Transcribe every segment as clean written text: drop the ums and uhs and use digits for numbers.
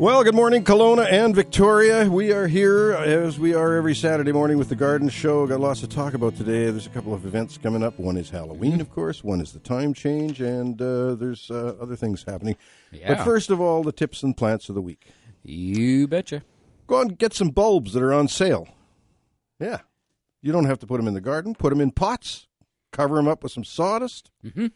Well, good morning, Kelowna and Victoria. We are here, as we are every Saturday morning, with the Garden Show. Got lots to talk about today. There's a couple of events coming up. One is Halloween, of course. One is the time change, and there's other things happening. Yeah. But first of all, the tips and plants of the week. You betcha. Go out and get some bulbs that are on sale. Yeah. You don't have to put them in the garden. Put them in pots. Cover them up with some sawdust. Mm-hmm.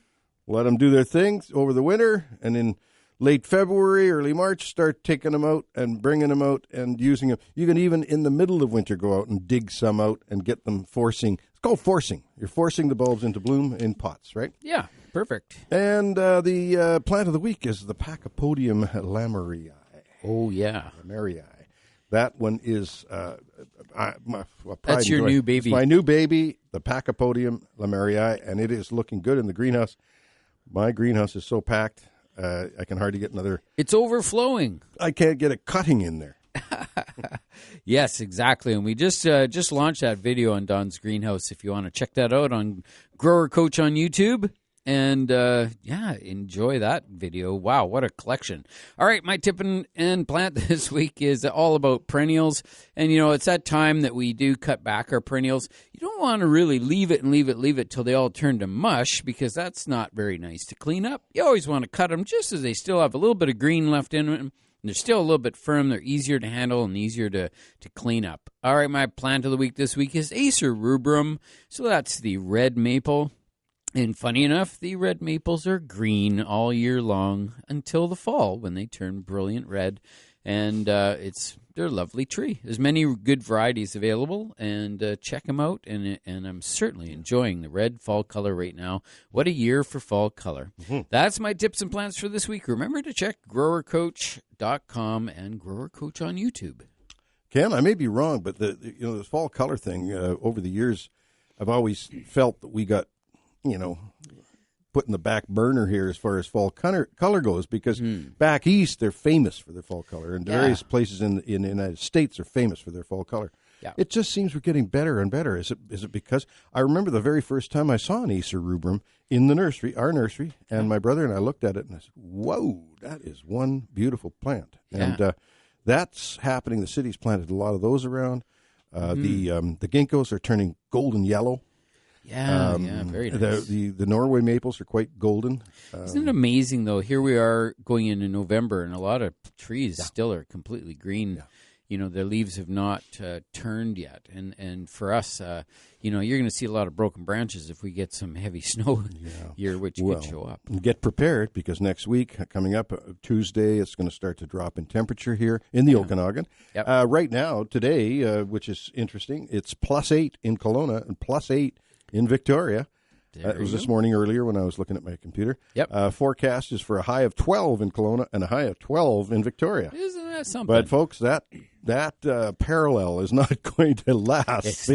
Let them do their thing over the winter, and in late February, early March, start taking them out and bringing them out and using them. You can even, in the middle of winter, go out and dig some out and get them forcing. It's called forcing. You're forcing the bulbs into bloom in pots, right? Yeah, perfect. And the plant of the week is the Pachypodium lamarii. Oh, yeah. Lamarii. That one is that's your new baby. It's my new baby, the Pachypodium lamarii, and it is looking good in the greenhouse. My greenhouse is so packed. I can hardly get another. It's overflowing. I can't get a cutting in there. Yes, exactly. And we just launched that video on Don's greenhouse. If you want to check that out on Grower Coach on YouTube. And, enjoy that video. Wow, what a collection. All right, my tip and plant this week is all about perennials. And, it's that time that we do cut back our perennials. You don't want to really leave it till they all turn to mush, because that's not very nice to clean up. You always want to cut them just as they still have a little bit of green left in them. And they're still a little bit firm. They're easier to handle and easier to clean up. All right, my plant of the week this week is Acer rubrum. So that's the red maple. And funny enough, the red maples are green all year long until the fall when they turn brilliant red. And they're a lovely tree. There's many good varieties available, and check them out. And I'm certainly enjoying the red fall color right now. What a year for fall color. Mm-hmm. That's my tips and plants for this week. Remember to check growercoach.com and Grower Coach on YouTube. Ken, I may be wrong, but the fall color thing, over the years, I've always felt that we got put in the back burner here as far as fall color goes, because back east they're famous for their fall color, and various places in the United States are famous for their fall color. Yeah. It just seems we're getting better and better. Is it because I remember the very first time I saw an Acer rubrum in the nursery, our nursery, and my brother and I looked at it and I said, "Whoa, that is one beautiful plant." Yeah. And that's happening. The city's planted a lot of those around. The ginkgos are turning golden yellow. Yeah, very nice. The Norway maples are quite golden. Isn't it amazing, though? Here we are going into November, and a lot of trees still are completely green. Yeah. Their leaves have not turned yet. And for us, you're going to see a lot of broken branches if we get some heavy snow here, which could show up. Get prepared, because next week, coming up Tuesday, it's going to start to drop in temperature here in the Okanagan. Yep. Right now, today, which is interesting, it's +8 in Kelowna and +8 in Victoria. It was this morning earlier when I was looking at my computer. Yep. Forecast is for a high of 12 in Kelowna and a high of 12 in Victoria. Isn't that something? But, folks, that parallel is not going to last.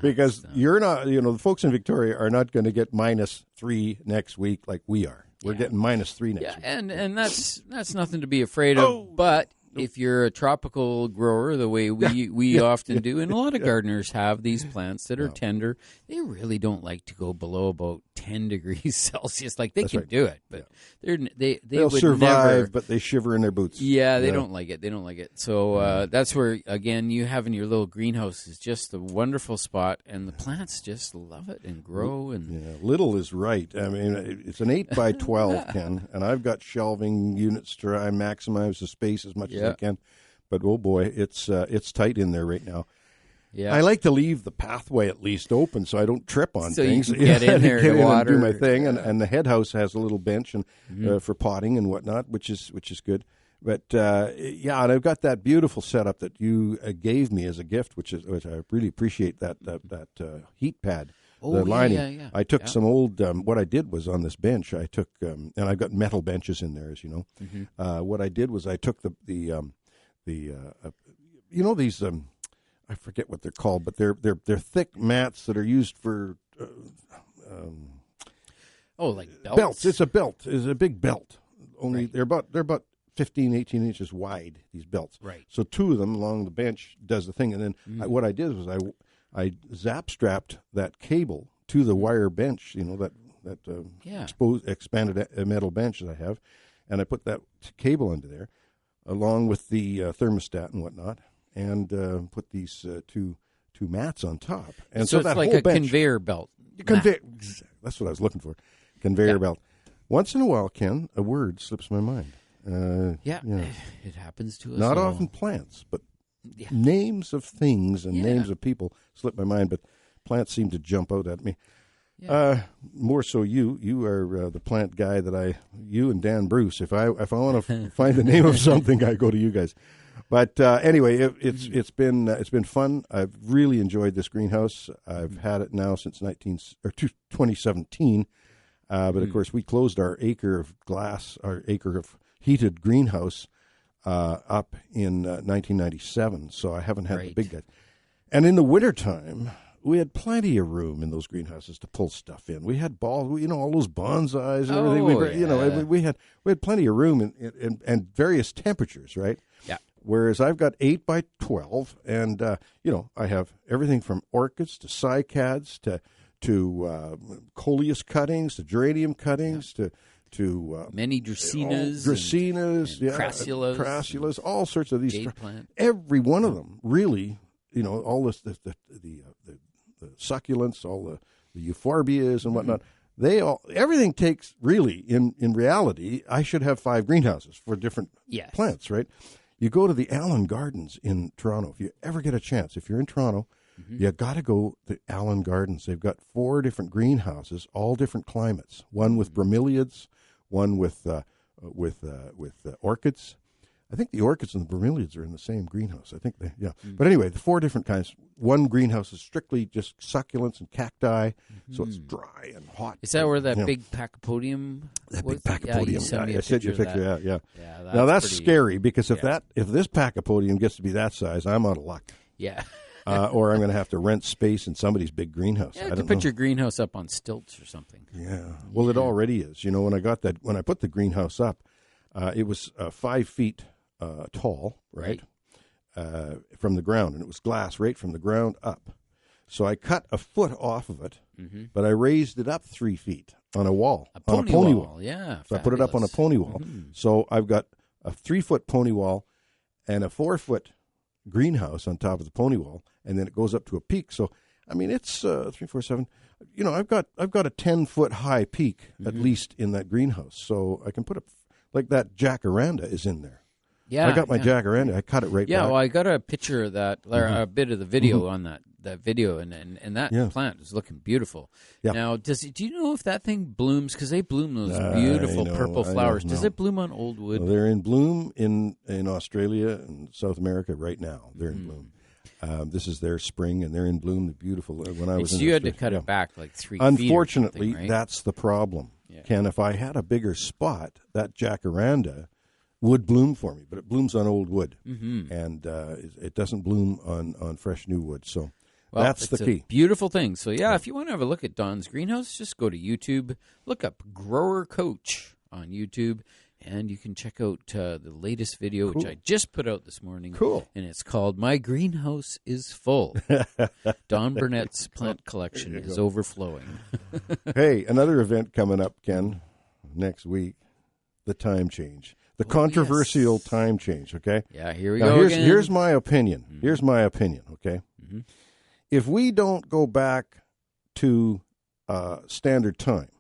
Because you're not, the folks in Victoria are not going to get -3 next week like we are. We're getting -3 next week. And that's nothing to be afraid of, but if you're a tropical grower, the way we often do, and a lot of gardeners have these plants that are tender, they really don't like to go below about 10 degrees Celsius. Like, they can do it, but they'll would survive, never, but they shiver in their boots. Yeah, they don't like it. They don't like it. So that's where, again, you having your little greenhouse is just a wonderful spot, and the plants just love it and grow. And little is right. I mean, it's an 8 by 12, Ken, and I've got shelving units to try and maximize the space as much as I can. But, oh boy, it's tight in there right now. Yeah, I like to leave the pathway at least open so I don't trip on things. So you can get in there to water. And do my thing, and the head house has a little bench and for potting and whatnot, which is good. But and I've got that beautiful setup that you gave me as a gift, which I really appreciate. That heat pad. The lining. Yeah. I took some old. What I did was on this bench. I took, and I've got metal benches in there, as you know. Mm-hmm. What I did was I took these. I forget what they're called, but they're thick mats that are used for. Like belts. Belts. It's a belt. It's a big belt. Only they're about 15, 18 inches wide. These belts. Right. So two of them along the bench does the thing, and then what I did was I zap strapped that cable to the wire bench. Expanded metal bench that I have, and I put that cable under there. along with the thermostat and whatnot, and put these two mats on top. And so it's that like whole a bench, conveyor belt. That's what I was looking for. Conveyor belt. Once in a while, Ken, a word slips my mind. It happens to us. Not all. often plants, but names of things and names of people slip my mind. But plants seem to jump out at me. Yeah. More so, you are the plant guy that you and Dan Bruce. If I want to find the name of something, I go to you guys. But anyway, it's been fun. I've really enjoyed this greenhouse. I've had it now since 2017. But of course, we closed our acre of heated greenhouse up in 1997. So I haven't had the big guys. And in the wintertime, we had plenty of room in those greenhouses to pull stuff in. We had all those bonsais and everything. We had plenty of room and various temperatures, right? Yeah. Whereas I've got 8 by 12, and I have everything from orchids to cycads to coleus cuttings to geranium cuttings to many dracaenas, and crassulas, all sorts of these. Jade plant. Every one of them, really, all this the succulents, all the euphorbias and whatnot. Everything takes really in reality. I should have 5 greenhouses for different plants, right? You go to the Allen Gardens in Toronto. If you ever get a chance, if you're in Toronto, you got to go to Allen Gardens. They've got 4 different greenhouses, all different climates. One with bromeliads, one with orchids. I think the orchids and the bromeliads are in the same greenhouse. I think But anyway, the 4 different kinds. One greenhouse is strictly just succulents and cacti, so it's dry and hot. Is that where that big pachypodium? Big pachypodium. I sent you a picture. Yeah. Now that's pretty scary because if this pachypodium gets to be that size, I'm out of luck. Yeah. Or I'm going to have to rent space in somebody's big greenhouse. Yeah, you can put your greenhouse up on stilts or something. Yeah. Well, it already is. When I put the greenhouse up, it was 5 feet tall, right? From the ground, and it was glass right from the ground up. So I cut a foot off of it, but I raised it up 3 feet on a wall, on a pony wall. Yeah, so I put it up on a pony wall. So I've got a 3-foot pony wall and a 4-foot greenhouse on top of the pony wall, and then it goes up to a peak. So I mean, it's 3, 4, 7. I've got a 10-foot high peak at least in that greenhouse. So I can put like that jacaranda is in there. Yeah, I got my jacaranda. I cut it right back. Yeah, well, I got a picture of that, or a bit of the video on that video, and that plant is looking beautiful. Yeah. Now, do you know if that thing blooms? Because they bloom those beautiful purple flowers. Does it bloom on old wood? Well, they're in bloom in Australia and South America right now. They're in bloom. This is their spring, and they're in bloom. They're beautiful. When I was, you had to cut it back like 3 feet. Unfortunately, right? That's the problem. Yeah. Ken, if I had a bigger spot, that jacaranda would bloom for me, but it blooms on old wood, and it doesn't bloom on fresh new wood. So that's the key. Beautiful thing. So if you want to have a look at Don's greenhouse, just go to YouTube, look up Grower Coach on YouTube, and you can check out the latest video, which I just put out this morning. Cool. And it's called "My Greenhouse is Full." Don Burnett's plant collection is overflowing. Hey, another event coming up, Ken, next week: the time change. The controversial time change, okay? Yeah, here we go again. Here's my opinion. Here's my opinion, okay? If we don't go back to standard time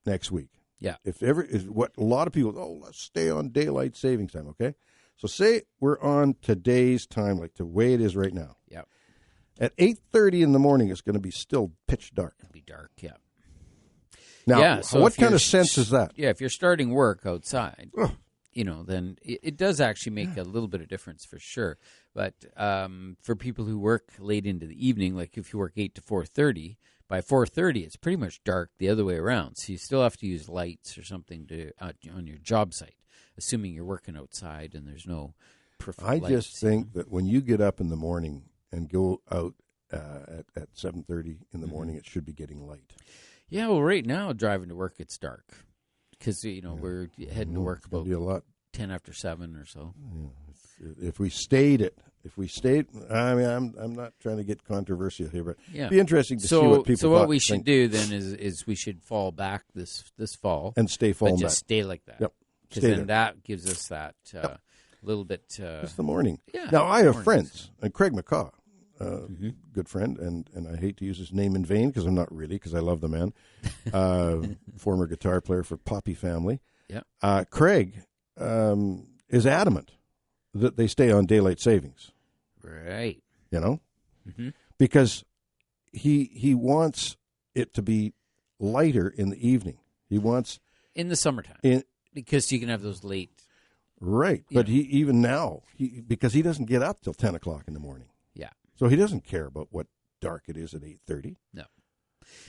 next week, if what a lot of people, let's stay on daylight savings time, okay? So say we're on today's time, like the way it is right now. Yeah. At 8:30 in the morning, it's going to be still pitch dark. It'll be dark, yeah. Now, so what kind of sense is that? Yeah, if you're starting work outside... then it does actually make a little bit of difference for sure. But for people who work late into the evening, like if you work 8 to 4:30, by 4:30 it's pretty much dark the other way around. So you still have to use lights or something on your job site, assuming you're working outside and there's no perfect lights. I just think that when you get up in the morning and go out at 7:30 in the morning, it should be getting light. Yeah, well, right now driving to work it's dark. Because, we're heading to work about 10 after 7 or so. Yeah. If we stayed, I mean, I'm not trying to get controversial here, but it'd be interesting to see what people So what we should do then is we should fall back this fall. And stay falling back. Just stay like that. Yep. Because then that gives us that a little bit. It's the morning. Yeah. Now, I have mornings. friends, and Craig McCaw, good friend, and I hate to use his name in vain because I'm not really, because I love the man, former guitar player for Poppy Family. Yeah. Craig is adamant that they stay on daylight savings. Right. You know? Because he wants it to be lighter in the evening. He wants... In the summertime. Because you can have those late... Right. But he even now, because he doesn't get up till 10 o'clock in the morning. Yeah. So he doesn't care about what dark it is at 8:30. No.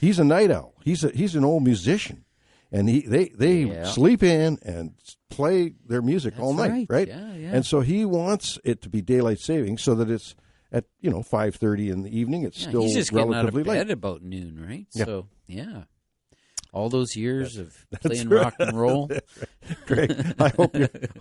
He's a night owl. He's an old musician. And they sleep in and play their music all night, right? Yeah, yeah. And so he wants it to be daylight saving so that it's at 5:30 in the evening. It's still he's just getting out of relatively bed late. about noon, right? Yeah. So all those years of playing right. rock and roll. Greg, I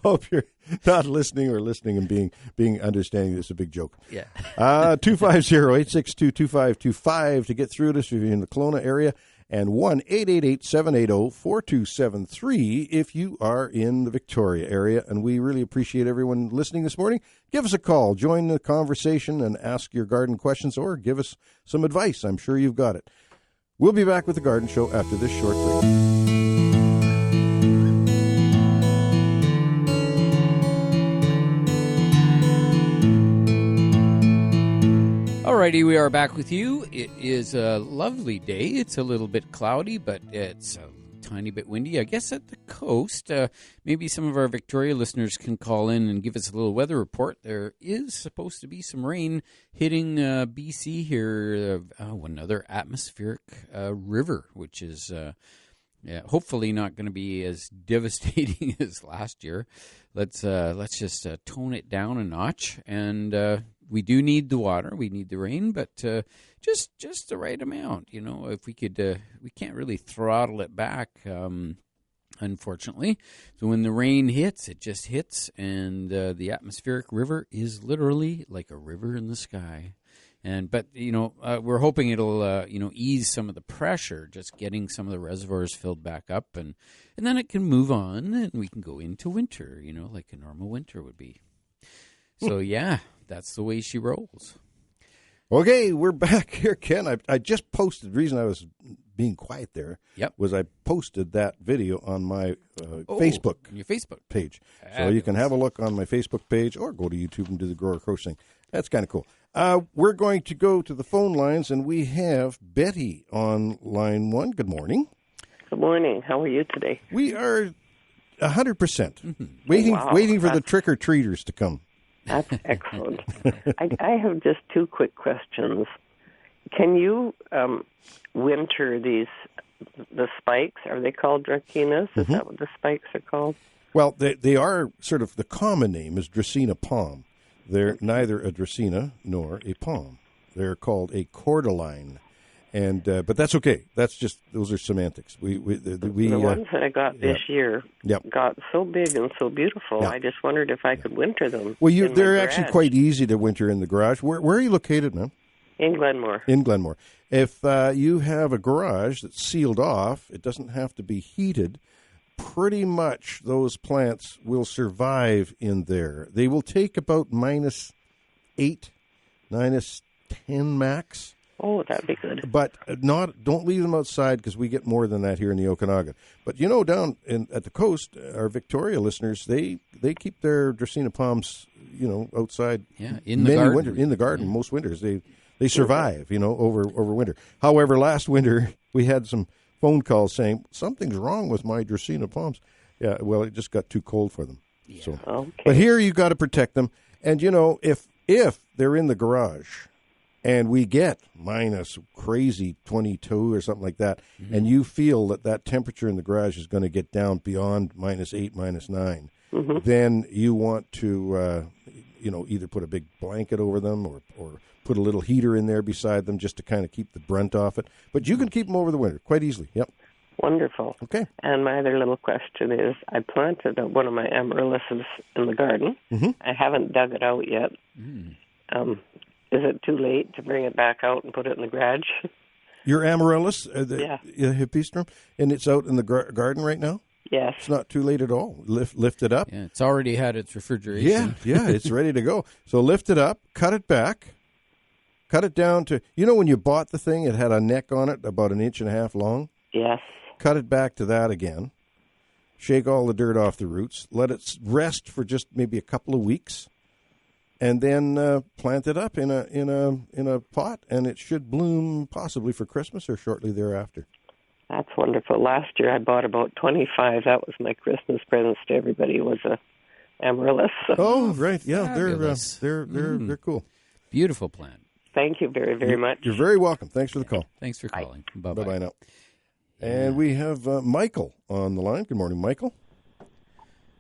hope you're not listening or listening and being understanding this is a big joke. Yeah. 250-862-2525 to get through to us if you're in the Kelowna area, and 1-888-780-4273 if you are in the Victoria area. And we really appreciate everyone listening this morning. Give us a call, join the conversation, and ask your garden questions, or give us some advice. I'm sure you've got it. We'll be back with the Garden Show after this short break. Alrighty, we are back with you. It is a lovely day. It's a little bit cloudy, but it's a tiny bit windy. I guess at the coast, maybe some of our Victoria listeners can call in and give us a little weather report. There is supposed to be some rain hitting BC here. Another atmospheric river, which is hopefully not going to be as devastating as last year. Let's just tone it down a notch, and we do need the water, we need the rain, but just the right amount. If we could, we can't really throttle it back, unfortunately. So when the rain hits, it just hits, and the atmospheric river is literally like a river in the sky. But we're hoping it'll ease some of the pressure, just getting some of the reservoirs filled back up, and then it can move on, and we can go into winter, like a normal winter would be. So that's the way she rolls. Okay, we're back here, Ken. I just posted. The reason I was being quiet there was I posted that video on my Facebook, your Facebook page. So you can have a look on my Facebook page or go to YouTube and do the Grower Coach thing. That's kind of cool. We're going to go to the phone lines, and we have Betty on line 1. Good morning. Good morning. How are you today? We are 100% waiting for the trick-or-treaters to come. That's excellent. I have just 2 quick questions. Can you winter the spikes? Are they called dracaenas? Is that what the spikes are called? Well, they are sort of, the common name is Dracaena palm. They're neither a Dracaena nor a palm. They're called a cordyline. And but that's okay. That's just, those are semantics. The ones that I got this year got so big and so beautiful. I just wondered if I could winter them. Well, they're actually quite easy to winter in the garage. Where are you located, ma'am? In Glenmore. In Glenmore. If you have a garage that's sealed off, it doesn't have to be heated. Pretty much those plants will survive in there. They will take about -8, -10 max. Oh, that'd be good. But don't leave them outside, because we get more than that here in the Okanagan. But down at the coast, our Victoria listeners, they keep their Dracaena palms, outside. Yeah, in the garden. In the garden, most winters they survive, over winter. However, last winter we had some phone calls saying something's wrong with my Dracaena palms. Yeah, well, it just got too cold for them. Yeah. So, but here you got to protect them, and if they're in the garage, and we get minus crazy 22 or something like that, and you feel that temperature in the garage is going to get down beyond -8, -9, then you want to, either put a big blanket over them or put a little heater in there beside them just to kind of keep the brunt off it. But you can keep them over the winter quite easily. Yep. Wonderful. Okay. And my other little question is, I planted one of my amaryllises in the garden. I haven't dug it out yet. Is it too late to bring it back out and put it in the garage? Your amaryllis, the hippeastrum, and it's out in the garden right now? Yes. It's not too late at all. Lift it up. Yeah, it's already had its refrigeration. Yeah, it's ready to go. So lift it up, cut it back, cut it down to, when you bought the thing, it had a neck on it about 1.5 inches long. Yes. Cut it back to that again. Shake all the dirt off the roots. Let it rest for just maybe a couple of weeks, and then plant it up in a pot, and it should bloom possibly for Christmas or shortly thereafter. That's wonderful. Last year I bought about 25. That was my Christmas presents to everybody. Was a amaryllis. Oh, right. Yeah, Fabulous. they're cool. Beautiful plant. Thank you very, very much. You're very welcome. Thanks for the call. Thanks for calling. Bye Bye now. And we have Michael on the line. Good morning, Michael.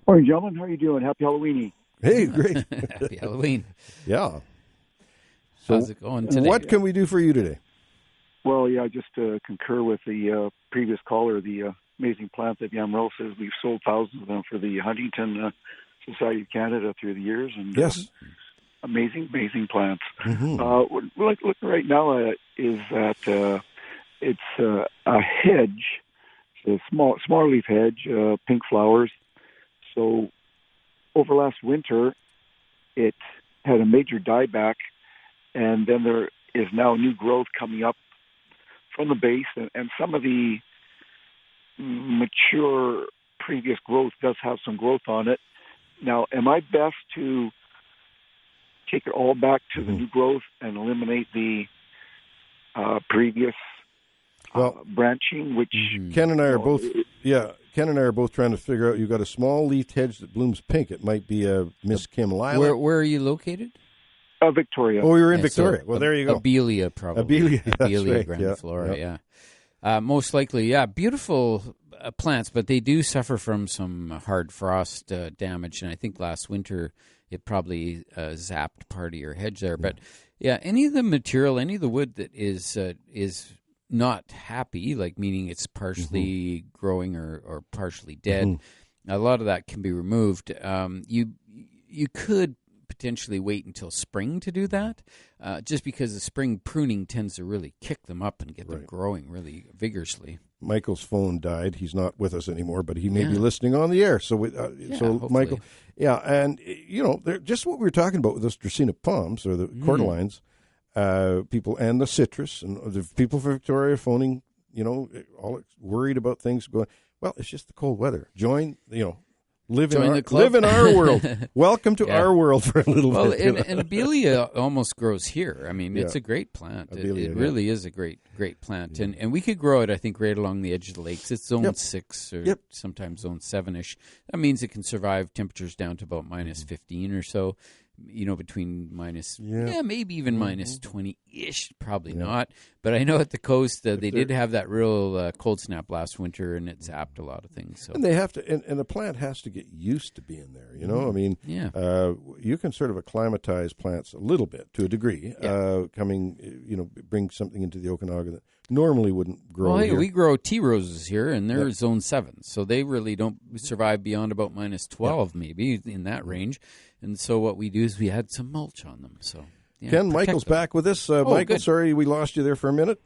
Morning, gentlemen. How are you doing? Happy Halloweeny. Hey, great. Happy Halloween. Yeah. So how's it going today? What can we do for you today? Well, yeah, just to concur with the previous caller, the amazing plant that Amaryllis is. We've sold thousands of them for the Huntington Society of Canada through the years. And yes. Amazing plants. Mm-hmm. Looking right now is that it's a hedge, it's a small leaf hedge, pink flowers. So over last winter, it had a major dieback, and then there is now new growth coming up from the base, and some of the mature previous growth does have some growth on it. Now, am I best to take it all back to the new growth and eliminate the previous branching, which Ken and I are both trying to figure out. You've got a small leaf hedge that blooms pink. It might be a Miss Kim Lilac. Where are you located? Victoria. Oh, you're in Victoria. Well, there you go. Abelia, probably. Abelia right. grandiflora, yeah. Most likely, beautiful plants, but they do suffer from some hard frost damage, and I think last winter it probably zapped part of your hedge there. But any of the material, any of the wood that is not happy, like meaning it's partially growing or partially dead, a lot of that can be removed. You could potentially wait until spring to do that, just because the spring pruning tends to really kick them up and get them growing really vigorously. Michael's phone died. He's not with us anymore, but he may be listening on the air. So, Michael, and just what we were talking about with those Dracaena palms or the cordyline people and the citrus and the people from Victoria phoning, all worried about things going. Well, it's just the cold weather. Live in our world. Welcome to our world for a little bit. And Abelia almost grows here. I mean, it's a great plant. Abelia, it really is a great plant. Yeah. And we could grow it, I think, right along the edge of the lakes. It's zone 6 or sometimes zone 7-ish. That means it can survive temperatures down to about minus 15 or so. Between minus, maybe even minus 20-ish, probably not. But I know at the coast they did have that real cold snap last winter, and it zapped a lot of things. So. And they have to, and the plant has to get used to being there. I mean, you can sort of acclimatize plants a little bit to a degree. Bring something into the Okanagan that normally wouldn't grow. Well, here. We grow tea roses here, and they're zone 7, so they really don't survive beyond about minus 12, maybe in that range. And so what we do is we add some mulch on them. So Ken, Michael's back with us. Michael, good. Sorry we lost you there for a minute.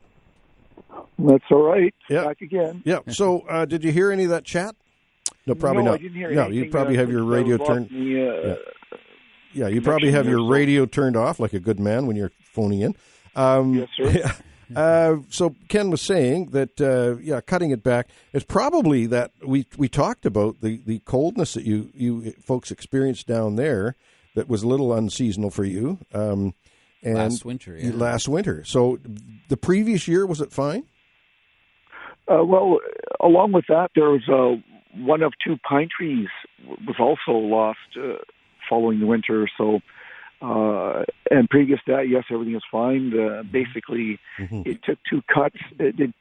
That's all right. Back again. Yeah. So did you hear any of that chat? No, probably not. I didn't hear anything. You probably have your radio turned. You probably have your radio turned off like a good man when you're phoning in. Yes, sir. So Ken was saying that, cutting it back, it's probably that we talked about the coldness that you folks experienced down there that was a little unseasonal for you. And last winter, Last winter. So the previous year, was it fine? Well, along with that, there was one of 2 pine trees was also lost following the winter. So, and previous to that, yes, everything was fine. Basically, it took 2 cuts. It did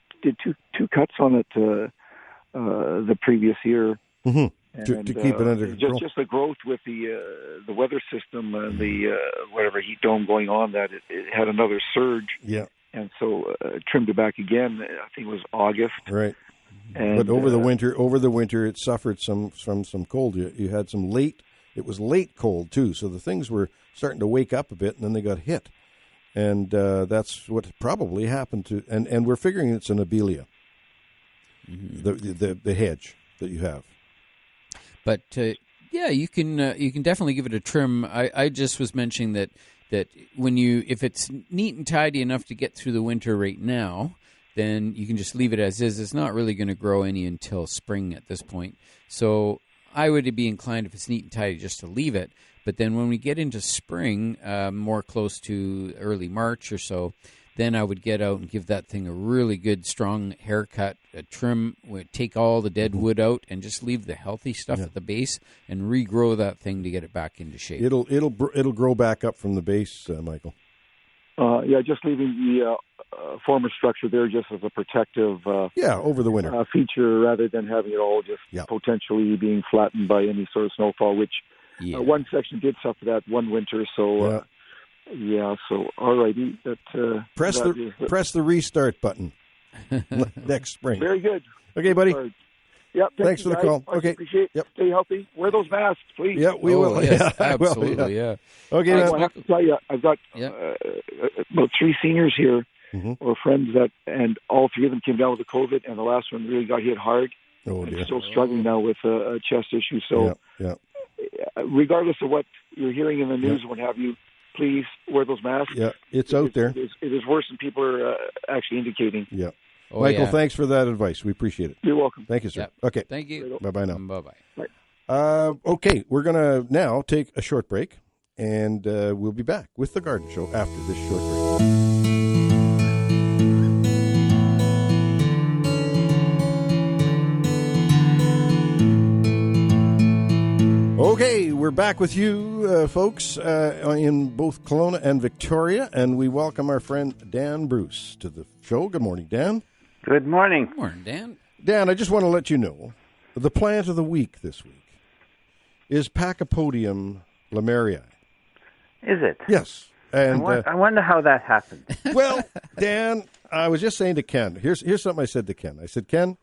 two cuts on it the previous year. To keep it under control. Just the growth with the weather system and the whatever heat dome going on, that it had another surge. Yeah. And so trimmed it back again. I think it was August. Right. And, but over the winter, it suffered from some cold. You had some late. It was late cold too, so the things were starting to wake up a bit, and then they got hit, and that's what probably happened to. And we're figuring it's an Abelia, the hedge. that you have. But yeah, you can definitely give it a trim. I just was mentioning that if it's neat and tidy enough to get through the winter right now, then you can just leave it as is. It's not really going to grow any until spring at this point. So I would be inclined, if it's neat and tidy, just to leave it. But then when we get into spring, more close to early March or so, then I would get out and give that thing a really good, strong haircut, a trim, take all the dead wood out, and just leave the healthy stuff at the base and regrow that thing to get it back into shape. It'll grow back up from the base, Michael. Just leaving the former structure there just as a protective over the winter feature, rather than having it all just potentially being flattened by any sort of snowfall, which one section did suffer that one winter. So. So all righty. Press the restart button next spring. Very good. Okay, buddy. Thanks for the call. I okay. Appreciate it. Stay healthy. Wear those masks, please. Yeah, we will. Yes, absolutely. Yeah. Okay. I have to tell you, I've got about 3 seniors here, or friends and all 3 of them came down with the COVID, and the last one really got hit hard. Oh dear. I'm still struggling now with a chest issue. So, regardless of what you're hearing in the news and what have you, please wear those masks. Yeah, it's out there. It is worse than people are actually indicating. Yeah. Michael, thanks for that advice. We appreciate it. You're welcome. Thank you, sir. Yep. Okay. Thank you. Bye-bye now. Bye-bye. Bye. Okay, we're going to now take a short break, and we'll be back with The Garden Show after this short break. Okay, we're back with you, folks, in both Kelowna and Victoria, and we welcome our friend Dan Bruce to the show. Good morning, Dan. Good morning. Good morning, Dan. Dan, I just want to let you know, the plant of the week this week is Pachypodium lemuriae. Is it? Yes. And I wonder how that happened. Well, Dan, I was just saying to Ken, here's something I said to Ken. I said, Ken,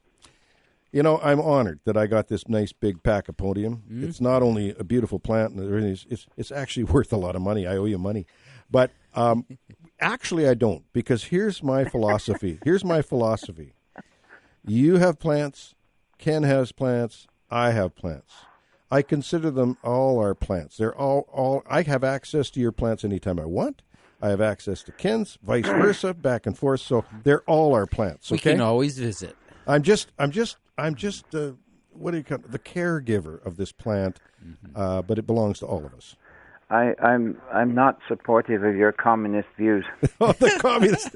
you know, I'm honored that I got this nice big Pachypodium. It's not only a beautiful plant, and it's actually worth a lot of money. I owe you money. But actually I don't, because here's my philosophy. You have plants, Ken has plants, I have plants. I consider them all our plants. They're all I have access to your plants anytime I want. I have access to Ken's, vice versa, back and forth. So they're all our plants. Okay? We can always visit. I'm just what do you call it? The caregiver of this plant, but it belongs to all of us. I'm not supportive of your communist views. Oh, the communist!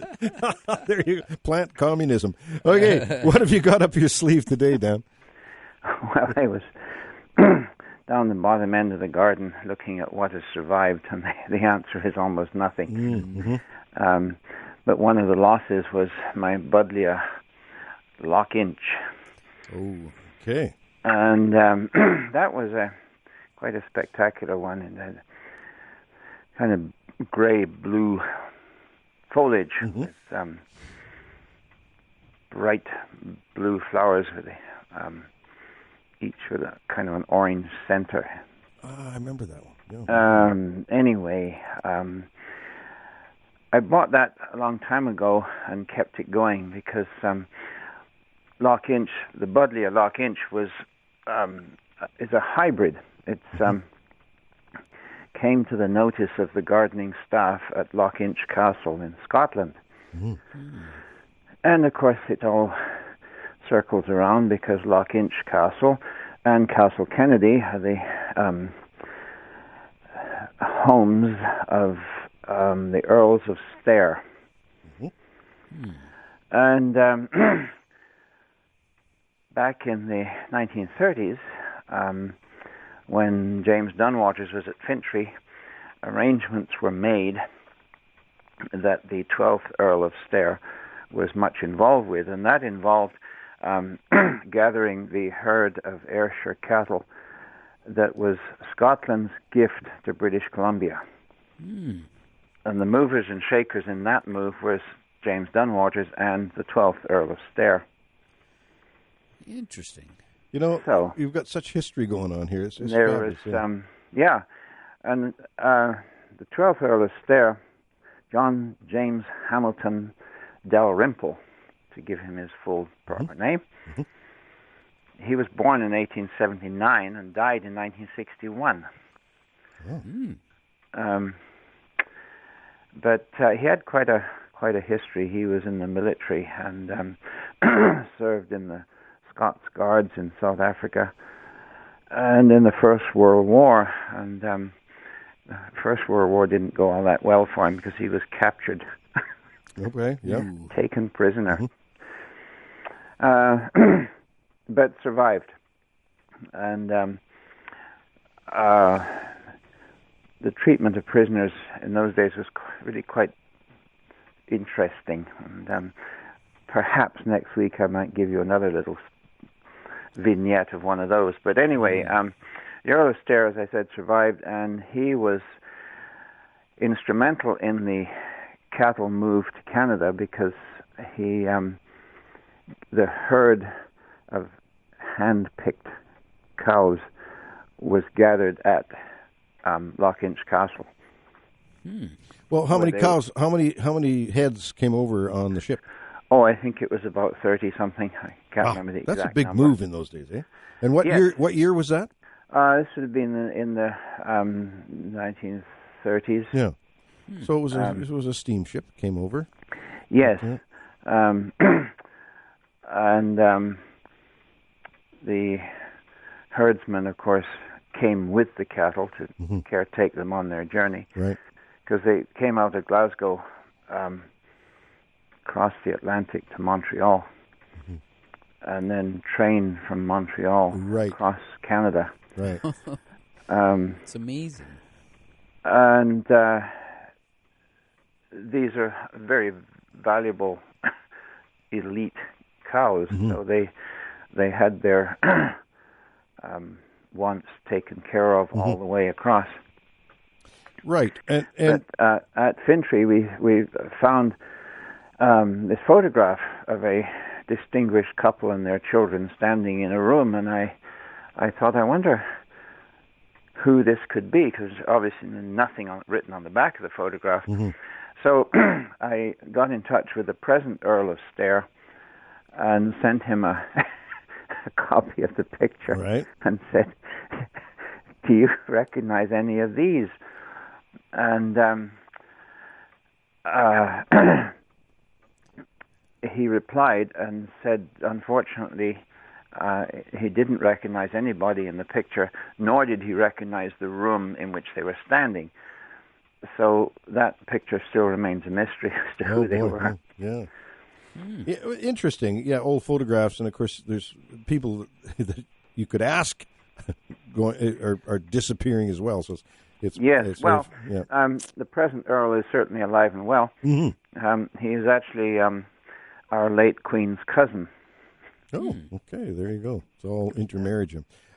There you go. Plant communism. Okay, what have you got up your sleeve today, Dan? Well, I was down the bottom end of the garden looking at what has survived, and the answer is almost nothing. But one of the losses was my Buddleia Lock-Inch. Oh, okay. And that was quite a spectacular one. It had kind of gray-blue foliage with bright blue flowers with each with a kind of an orange center. I remember that one. Yeah. Anyway, I bought that a long time ago and kept it going because Lock-Inch, the Buddleia Lock-Inch, is a hybrid. It's came to the notice of the gardening staff at Lock-Inch Castle in Scotland. And of course it all circles around because Lock-Inch Castle and Castle Kennedy are the homes of the Earls of Stair. And back in the 1930s, when James Dunwaters was at Fintry, arrangements were made that the 12th Earl of Stair was much involved with, and that involved gathering the herd of Ayrshire cattle that was Scotland's gift to British Columbia. And the movers and shakers in that move was James Dunwaters and the 12th Earl of Stair. Interesting. You know, So, you've got such history going on here. It's there was, fabulous, and the 12th Earl of Stair, John James Hamilton Dalrymple, to give him his full proper name, he was born in 1879 and died in 1961. But he had quite a history. He was in the military and served in the Scots Guards in South Africa and in the First World War. And the First World War didn't go all that well for him because he was captured. Okay, yeah. Taken prisoner. But survived. And the treatment of prisoners in those days was really quite interesting. And perhaps next week I might give you another little vignette of one of those. But anyway, the Earl of Stair, as I said, survived, and he was instrumental in the cattle move to Canada because he, the herd of hand-picked cows was gathered at Loch-Inch Castle. Well, how many cows? How many heads came over on the ship? Oh, I think it was about 30-something. I can't remember the exact That's a big number. move in those days, eh? And what year? What year was that? This would have been in the 1930s. Yeah. So it was a steamship came over. Yes. Yeah. And the herdsmen, of course, came with the cattle to caretake them on their journey. Right. Because they came out of Glasgow, crossed the Atlantic to Montreal, and then trained from Montreal across Canada. Right. It's amazing. And these are very valuable elite cows. So they had their wants taken care of all the way across. Right. And but at Fintry, we found this photograph of a distinguished couple and their children standing in a room, and I thought, I wonder who this could be, because obviously nothing written on the back of the photograph. So I got in touch with the present Earl of Stair and sent him a copy of the picture and said, do you recognize any of these? And he replied and said, unfortunately, he didn't recognize anybody in the picture, nor did he recognize the room in which they were standing. So that picture still remains a mystery as to who they were. Yeah. Yeah, interesting. Yeah, old photographs, and of course, there's people that you could ask are disappearing as well. So it's the present Earl is certainly alive and well. He is actually our late Queen's cousin. Oh, okay. There you go. It's all intermarriage.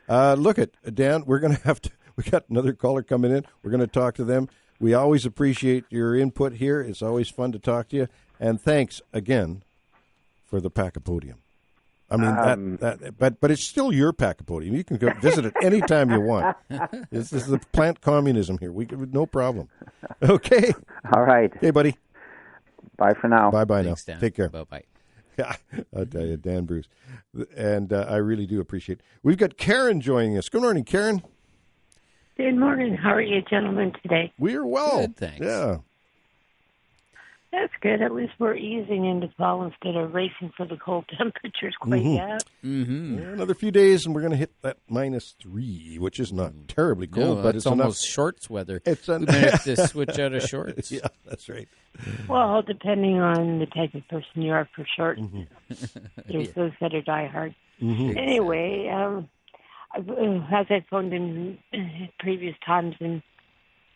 Look at Dan. We're going to have to. We got another caller coming in. We're going to talk to them. We always appreciate your input here. It's always fun to talk to you. And thanks again for the Packapodium. I mean, but it's still your Packapodium. You can go visit it anytime you want. This is the plant communism here. No problem. Okay. All right. Okay, buddy. Bye for now. Bye-bye. Thanks, now. Dan. Take care. Bye-bye. Yeah, I'll tell you, Dan Bruce. And I really do appreciate it. We've got Karen joining us. Good morning, Karen. Good morning. How are you gentlemen today? We are well. Good, thanks. Yeah. That's good. At least we're easing into fall instead of racing for the cold temperatures quite yet. Yeah, another few days, and we're going to hit that -3, which is not terribly cold, but it's almost enough. shorts weather. It's we might have to switch out of shorts. Yeah, that's right. Well, depending on the type of person you are, for short. There's those that are diehard. Anyway, as I phoned in previous times, and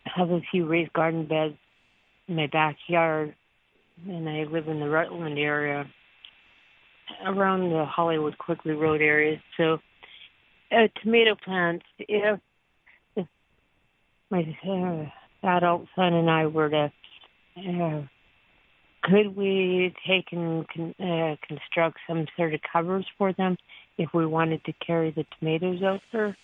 have a few raised garden beds in my backyard, and I live in the Rutland area, around the Hollywood Quigley Road area. So, tomato plants, if my adult son and I were to, could we take and construct some sort of covers for them if we wanted to carry the tomatoes out there?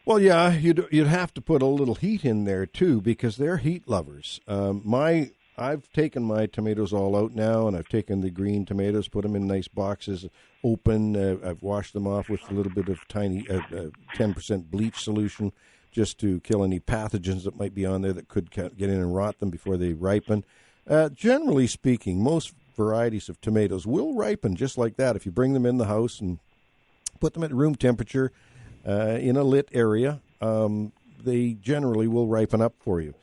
Well, yeah, you'd have to put a little heat in there too, because they're heat lovers. My I've taken my tomatoes all out now, and I've taken the green tomatoes, put them in nice boxes, open. I've washed them off with a little bit of tiny 10% bleach solution just to kill any pathogens that might be on there that could get in and rot them before they ripen. Generally speaking, most varieties of tomatoes will ripen just like that if you bring them in the house and put them at room temperature in a lit area. They generally will ripen up for you.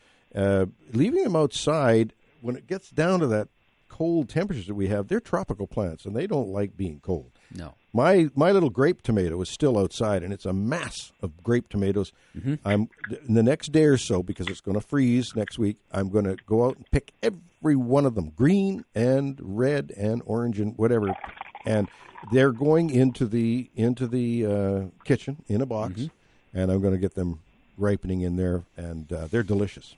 Leaving them outside, when it gets down to that cold temperatures that we have, they're tropical plants, and they don't like being cold. No. My little grape tomato is still outside, and it's a mass of grape tomatoes. In the next day or so, because it's going to freeze next week, I'm going to go out and pick every one of them, green and red and orange and whatever, and they're going into the kitchen in a box, and I'm going to get them ripening in there, and they're delicious.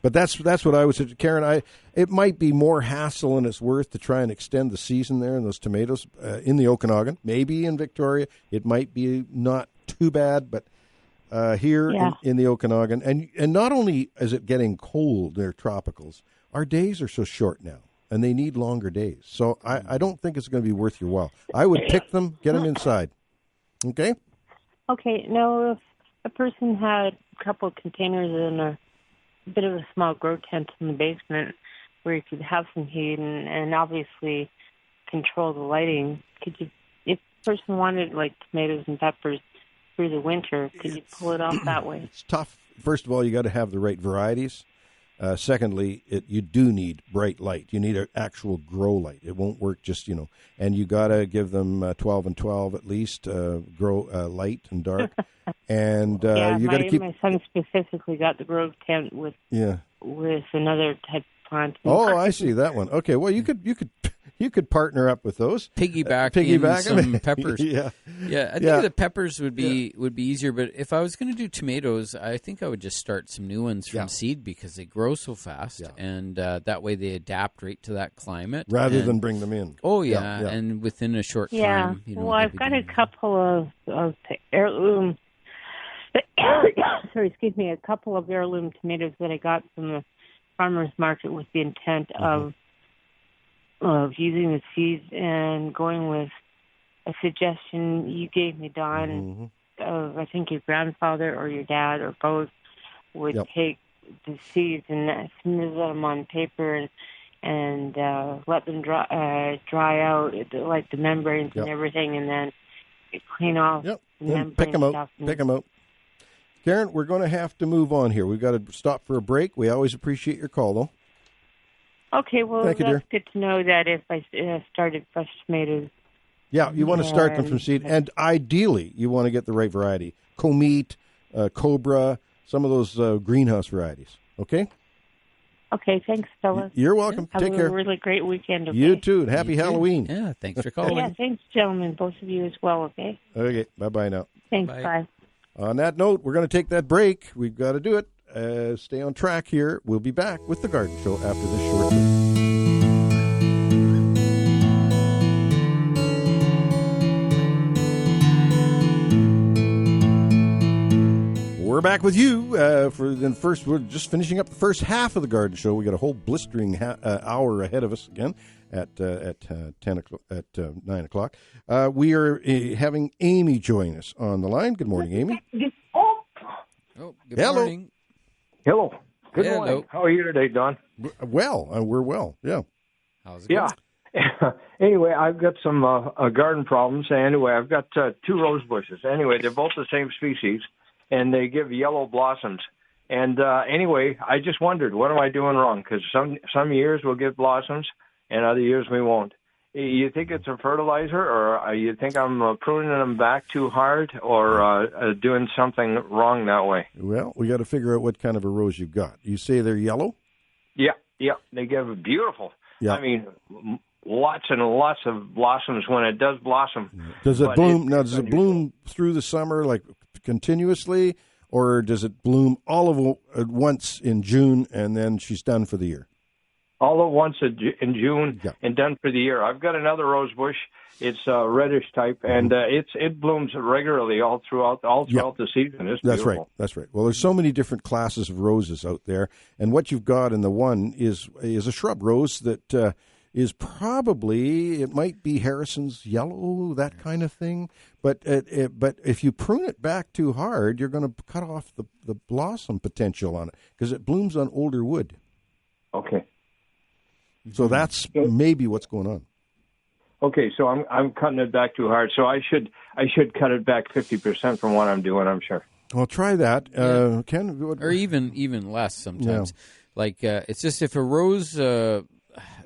But that's what I would say, Karen. It might be more hassle than it's worth to try and extend the season there in those tomatoes in the Okanagan. Maybe in Victoria it might be not too bad, but here in the Okanagan, and not only is it getting cold, they're tropicals. Our days are so short now, and they need longer days. So I don't think it's going to be worth your while. I would pick them, get them inside. Okay. Okay. Now, if a person had a couple of containers in a bit of a small grow tent in the basement where you could have some heat and obviously control the lighting, could you, if a person wanted like tomatoes and peppers through the winter, could you pull it off that way? It's tough. First of all, you got to have the right varieties. Secondly, you do need bright light. You need an actual grow light. It won't work just, and you got to give them 12 and 12 at least, grow light and dark. And you got to keep. My son specifically got the grow tent with another type of plant. Oh, I see that one. Okay, well you could partner up with those. Piggyback some peppers. Yeah. I think the peppers would be easier. But if I was going to do tomatoes, I think I would just start some new ones from seed because they grow so fast, and that way they adapt right to that climate rather than bring them in. Oh yeah, and within a short time. Well, I've got a couple of heirloom. Sorry, excuse me. A couple of heirloom tomatoes that I got from the farmers market with the intent of using the seeds and going with a suggestion you gave me, Don, of I think your grandfather or your dad or both would take the seeds and smooth them on paper and let them dry out, like the membranes and everything, and then clean off the membrane pick them out. stuff. Pick them out. Karen, we're going to have to move on here. We've got to stop for a break. We always appreciate your call, though. Okay, well, that's good to know that if I started fresh tomatoes. Yeah, you want to start them from seed, and ideally, you want to get the right variety. Comeet, Cobra, some of those greenhouse varieties, okay? Okay, thanks, fellas. You're welcome. Take care. Have a really great weekend, okay? You too, and happy Halloween. Yeah, thanks for calling. Yeah, thanks, gentlemen, both of you as well, okay? Okay, bye-bye now. Thanks, bye. On that note, we're going to take that break. We've got to do it. Stay on track here. We'll be back with The Garden Show after this short break. We're back with you we're just finishing up the first half of The Garden Show. We got a whole blistering hour ahead of us again at 9 o'clock. We are having Amy join us on the line. Good morning, Amy. Good morning. Hello. Good morning. How are you today, Don? Well, we're well. Yeah. How's it going? Yeah. Anyway, I've got some garden problems. Anyway, I've got 2 rose bushes. Anyway, they're both the same species, and they give yellow blossoms. And anyway, I just wondered, what am I doing wrong? Because some years we'll get blossoms, and other years we won't. You think it's a fertilizer, or you think I'm pruning them back too hard, or doing something wrong that way? Well, we got to figure out what kind of a rose you've got. You say they're yellow? Yeah. They give beautiful. Yeah. I mean, lots and lots of blossoms when it does blossom. Does it bloom? Does it bloom through the summer, like continuously, or does it bloom all at once in June and then she's done for the year? All at once in June and done for the year. I've got another rose bush, It's a reddish type, and it blooms regularly all throughout the season. It's beautiful. That's right. Well, there's so many different classes of roses out there, and what you've got in the one is a shrub rose that is probably, it might be Harrison's yellow, that kind of thing. But if you prune it back too hard, you're going to cut off the blossom potential on it because it blooms on older wood. Okay. So that's maybe what's going on. Okay, so I'm cutting it back too hard. So I should cut it back 50% from what I'm doing, I'm sure. Well, try that, Ken. Or even less sometimes. Yeah. Like it's just if a rose.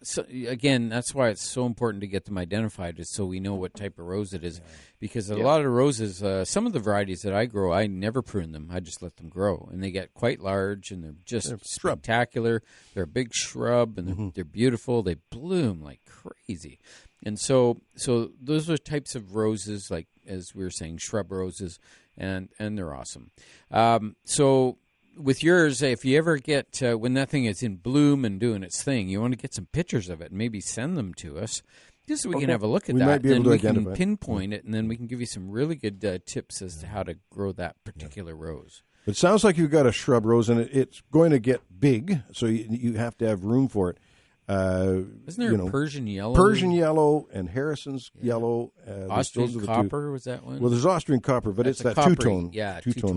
So again, that's why it's so important to get them identified, is so we know what type of rose it is. Because a lot of roses, some of the varieties that I grow, I never prune them. I just let them grow, and they get quite large, and they're just spectacular. They're a big shrub, and they're beautiful. They bloom like crazy, and so those are types of roses, like as we were saying, shrub roses, and they're awesome. So. With yours, if you ever get, when that thing is in bloom and doing its thing, you want to get some pictures of it and maybe send them to us just so we can have a look at that. Might be able to identify. We can pinpoint it, and then we can give you some really good tips as to how to grow that particular rose. It sounds like you've got a shrub rose, and it's going to get big, so you have to have room for it. Isn't there a Persian yellow? Persian yellow and Harrison's yellow. Austrian copper, was that one? Well, there's Austrian copper, but it's that two-tone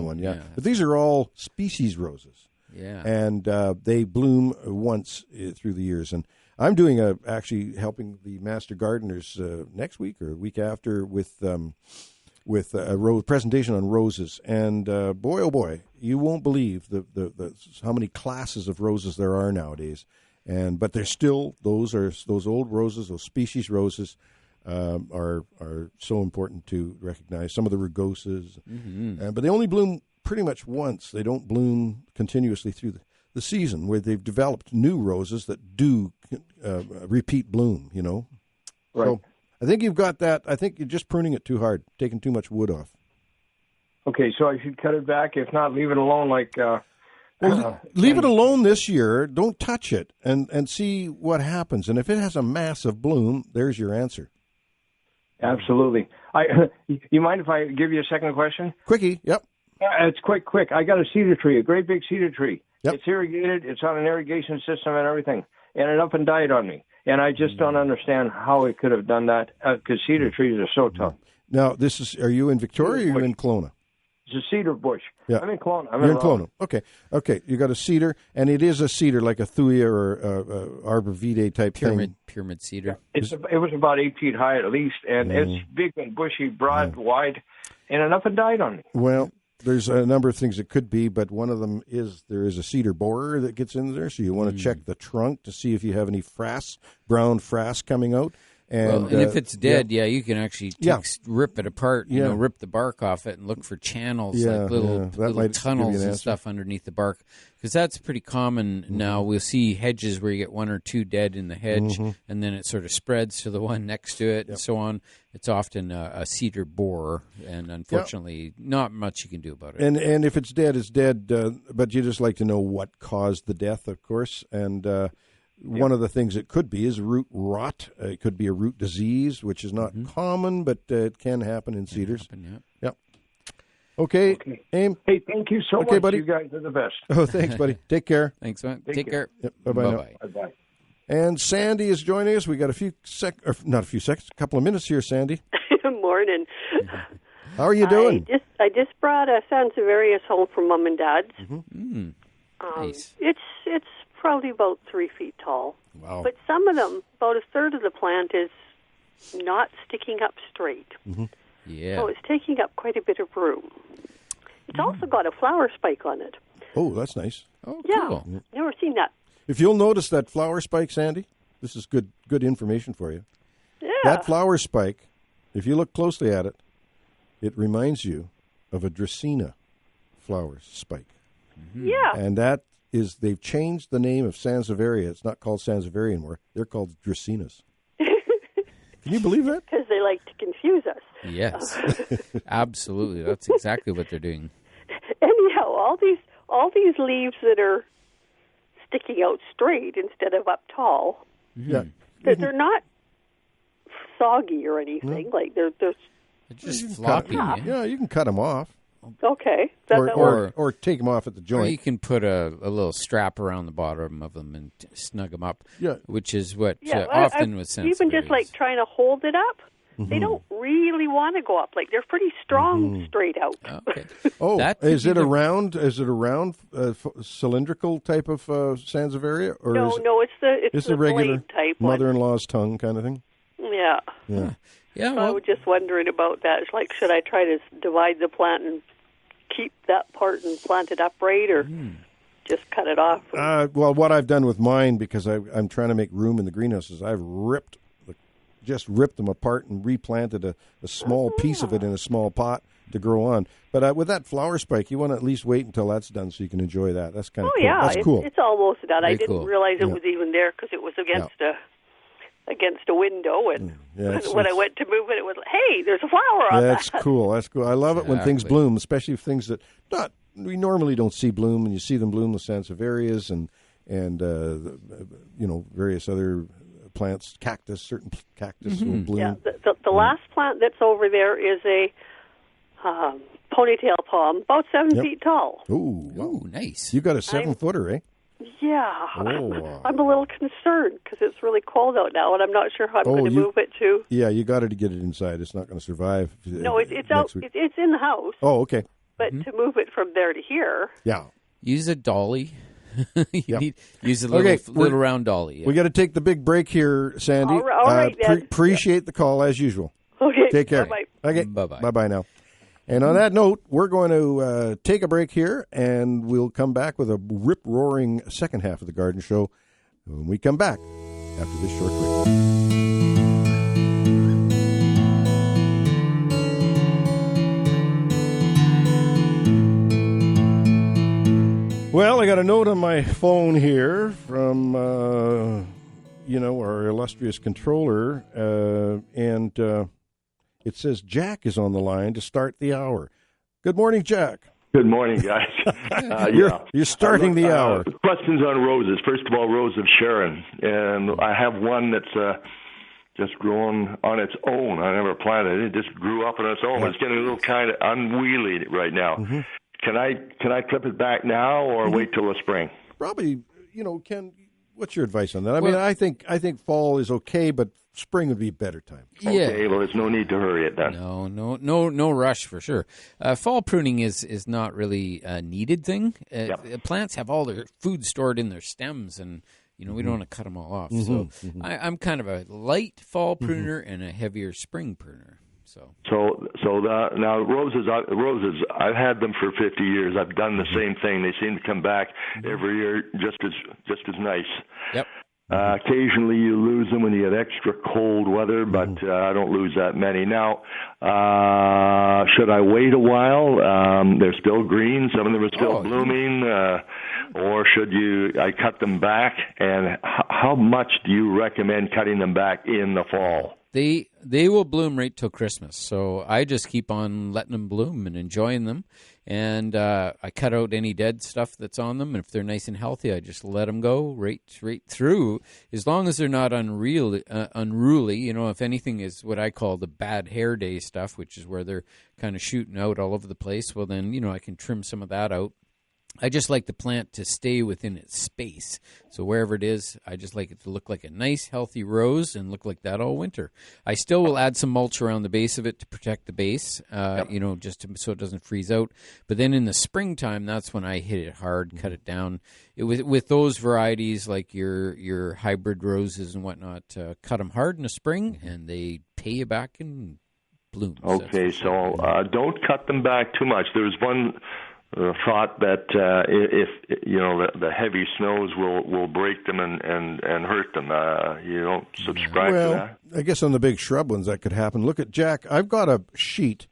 one. Yeah. But these are all species roses. Yeah. And they bloom once through the years. And I'm doing actually helping the master gardeners next week or the week after with a presentation on roses. And boy, oh boy, you won't believe the how many classes of roses there are nowadays. But they're still those old roses, those species roses, are so important to recognize. Some of the rugosas, but they only bloom pretty much once. They don't bloom continuously through the season, where they've developed new roses that do repeat bloom. Right. So I think you've got that. I think you're just pruning it too hard, taking too much wood off. Okay, so I should cut it back. If not, leave it alone. Well, leave it alone this year. Don't touch it, and see what happens. And if it has a massive bloom, there's your answer. Absolutely. You mind if I give you a second question? Quickie, yep. It's quick. I got a cedar tree, a great big cedar tree. Yep. It's irrigated. It's on an irrigation system and everything. And it up and died on me. And I just don't understand how it could have done that, because cedar trees are so tough. Now, are you in Victoria or are you in Kelowna? It's a cedar bush. Yeah. I'm in Kelowna. You're in Kelowna. Okay. You got a cedar, and it is a cedar, like a thuya or arbor vitae type thing. Pyramid cedar. It was about 8 feet high at least, and it's big and bushy, broad, wide, and it up and died on me. Well, there's a number of things it could be, but one of them is there is a cedar borer that gets in there, so you want to check the trunk to see if you have any brown frass coming out. And if it's dead, you can actually rip it apart, rip the bark off it and look for channels, like little tunnels and stuff underneath the bark. Because that's pretty common now. We'll see hedges where you get one or two dead in the hedge, and then it sort of spreads to the one next to it and so on. It's often a cedar borer, and unfortunately, not much you can do about it. And if it's dead, it's dead, but you just like to know what caused the death, of course, and... One of the things it could be is root rot. It could be a root disease, which is not common, but it can happen in cedars. Yep. Okay, Aim. Hey, thank you so much. Buddy. You guys are the best. Oh, thanks, buddy. Take care. Thanks, man. Take care. Yep. Bye-bye. Bye-bye. And Sandy is joining us. We got a couple of minutes here, Sandy. Good morning. How are you doing? I just brought a Sansevieria home from Mom and Dad's. Nice. It's probably about 3 feet tall. Wow. But some of them, about a third of the plant is not sticking up straight. Yeah. So it's taking up quite a bit of room. It's also got a flower spike on it. Oh, that's nice. Oh, yeah. cool. Never seen that. If you'll notice that flower spike, Sandy, this is good information for you. Yeah. That flower spike, if you look closely at it, it reminds you of a Dracaena flower spike. Yeah. And they've changed the name of Sansevieria. It's not called Sansevieria anymore. They're called Dracaenas. Can you believe that? Because they like to confuse us. Yes. Absolutely. That's exactly what they're doing. Anyhow, all these leaves that are sticking out straight instead of up tall, Yeah. they're not soggy or anything. Like they're It's just floppy. Yeah, you can cut them off. okay. Or take them off at the Or joint. you can put a little strap around the bottom of them and snug them up, which is what often with Sansevieria. Even just like trying to hold it up, they don't really want to go up. Like they're pretty strong straight out. Okay. Is it a round cylindrical type of Sansevieria, or no, it's the regular blade type one. mother-in-law's tongue kind of thing? Yeah. Yeah. Yeah. So I was just wondering about that. It's like, should I try to divide the plant and keep that part and plant it upright, or just cut it off? Well, what I've done with mine, because I'm trying to make room in the greenhouses, I've ripped them apart and replanted a small piece of it in a small pot to grow on. But with that flower spike, you want to at least wait until that's done so you can enjoy that. That's kind of cool. Yeah, That's cool. It's almost done. Very I didn't cool. realize it was even there because it was against a window, and when I went to move it was like, hey, there's a flower on That's that. cool. That's cool. I love it when things Exactly. bloom, especially things that we normally don't see bloom, and you see them bloom with Sansevierias and various other plants, certain cactus will bloom. Yeah, the last plant that's over there is a ponytail palm, about 7 feet tall. Ooh, wow. Ooh, nice. You got a 7-footer, eh? Yeah. Oh. I'm a little concerned because it's really cold out now, and I'm not sure how I'm going to move it to. Yeah, you got to get it inside. It's not going to survive. No, it's out. It's in the house. Oh, okay. But to move it from there to here. Yeah. Use a dolly. Use a little round dolly. Yeah. We got to take the big break here, Sandy. All right, then. Appreciate the call as usual. Okay. Take care. Bye-bye. Okay. Bye-bye. Bye-bye now. And on that note, we're going to take a break here, and we'll come back with a rip-roaring second half of the Garden Show when we come back after this short break. Well, I got a note on my phone here from, our illustrious controller, and it says Jack is on the line to start the hour. Good morning, Jack. Good morning, guys. You're starting the hour. Questions on roses. First of all, Rose of Sharon. And I have one that's just grown on its own. I never planted it. It just grew up on its own. It's getting a little kind of unwheelie right now. Mm-hmm. Can I clip it back now or wait till the spring? Probably, Ken, what's your advice on that? I mean, I think fall is okay, but spring would be a better time. Okay, well, there's no need to hurry it then. No rush for sure. Fall pruning is not really a needed thing. Plants have all their food stored in their stems, and we don't want to cut them all off. So I'm kind of a light fall pruner and a heavier spring pruner. Now roses, I've had them for 50 years. I've done the same thing. They seem to come back every year just as nice. Yep. Occasionally you lose them when you get extra cold weather, but I don't lose that many. Now, should I wait a while? They're still green. Some of them are still blooming. Or should I cut them back? And how much do you recommend cutting them back in the fall? They will bloom right till Christmas, so I just keep on letting them bloom and enjoying them. And I cut out any dead stuff that's on them, and if they're nice and healthy, I just let them go right through, as long as they're not unruly. If anything is what I call the bad hair day stuff, which is where they're kind of shooting out all over the place, well then, I can trim some of that out. I just like the plant to stay within its space. So wherever it is, I just like it to look like a nice, healthy rose and look like that all winter. I still will add some mulch around the base of it to protect the base, so it doesn't freeze out. But then in the springtime, that's when I hit it hard, cut it down. With those varieties, like your hybrid roses and whatnot, cut them hard in the spring, and they pay you back in bloom. Okay, so don't cut them back too much. There's one thought that if the heavy snows will break them and hurt them. You don't subscribe to that? I guess on the big shrub ones that could happen. Look at Jack. I've got a sheet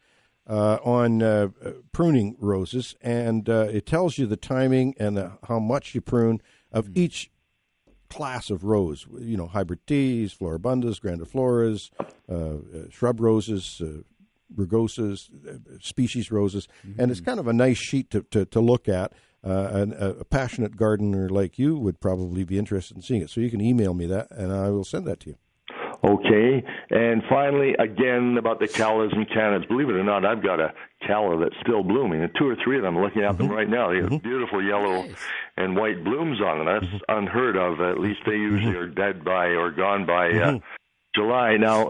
on pruning roses, and it tells you the timing and how much you prune of each class of rose. Hybrid teas, floribundas, grandifloras, shrub roses, rugosas, species roses, and it's kind of a nice sheet to look at. A passionate gardener like you would probably be interested in seeing it. So you can email me that, and I will send that to you. Okay, and finally, again, about the callas and cannas. Believe it or not, I've got a calla that's still blooming, and 2 or 3 of them, looking at them right now. They have beautiful yellow and white blooms on them. That's unheard of. At least they usually are dead by or gone by July. Now,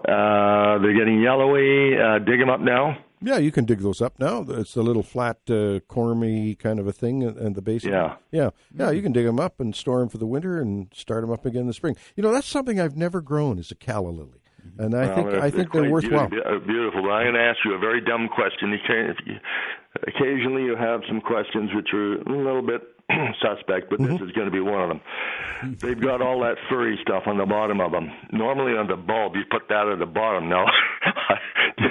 they're getting yellowy. Dig them up now? Yeah, you can dig those up now. It's a little flat, cormy kind of a thing at the base. Yeah. Yeah. You can dig them up and store them for the winter and start them up again in the spring. You know, that's something I've never grown is a calla lily. And I think they're worthwhile. Beautiful. But I'm going to ask you a very dumb question. Occasionally you have some questions which are a little bit suspect, but this is going to be one of them. They've got all that furry stuff on the bottom of them. Normally on the bulb, you put that at the bottom. Now,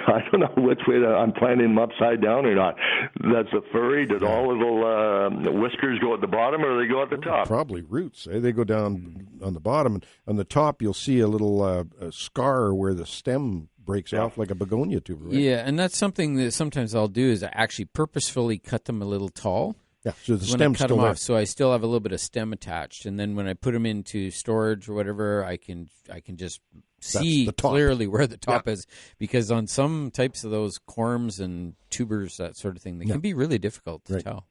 I don't know which way I'm planting them upside down or not. That's a furry. Did all little whiskers go at the bottom or they go at the top? Probably roots. They go down on the bottom. And on the top, you'll see a little scar where the stem breaks off like a begonia tuber. Right? Yeah, and that's something that sometimes I'll do is I actually purposefully cut them a little tall. Yeah, so the when stem's I cut still them there. off, so I still have a little bit of stem attached, and then when I put them into storage or whatever, I can just see clearly where the top is, because on some types of those corms and tubers, that sort of thing, they can be really difficult to tell.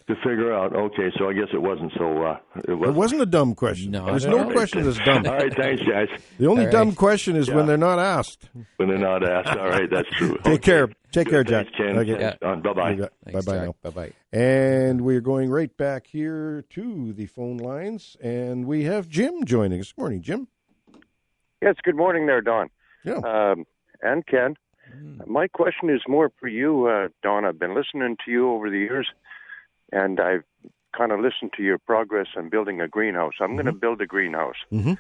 To figure out, okay, so I guess it wasn't so... It wasn't a dumb question. No, There's no question that's dumb. All right, thanks, guys. The only dumb question is when they're not asked. When they're not asked, all right, that's true. Take care. Take care, Jack. Thanks, Ken. Okay. Bye-bye. Bye-bye now. Bye-bye. And we're going right back here to the phone lines, and we have Jim joining us. Good morning, Jim. Yes, good morning there, Don. Yeah. And Ken. My question is more for you, Don. I've been listening to you over the years, and I've kind of listened to your progress on building a greenhouse. I'm going to build a greenhouse, a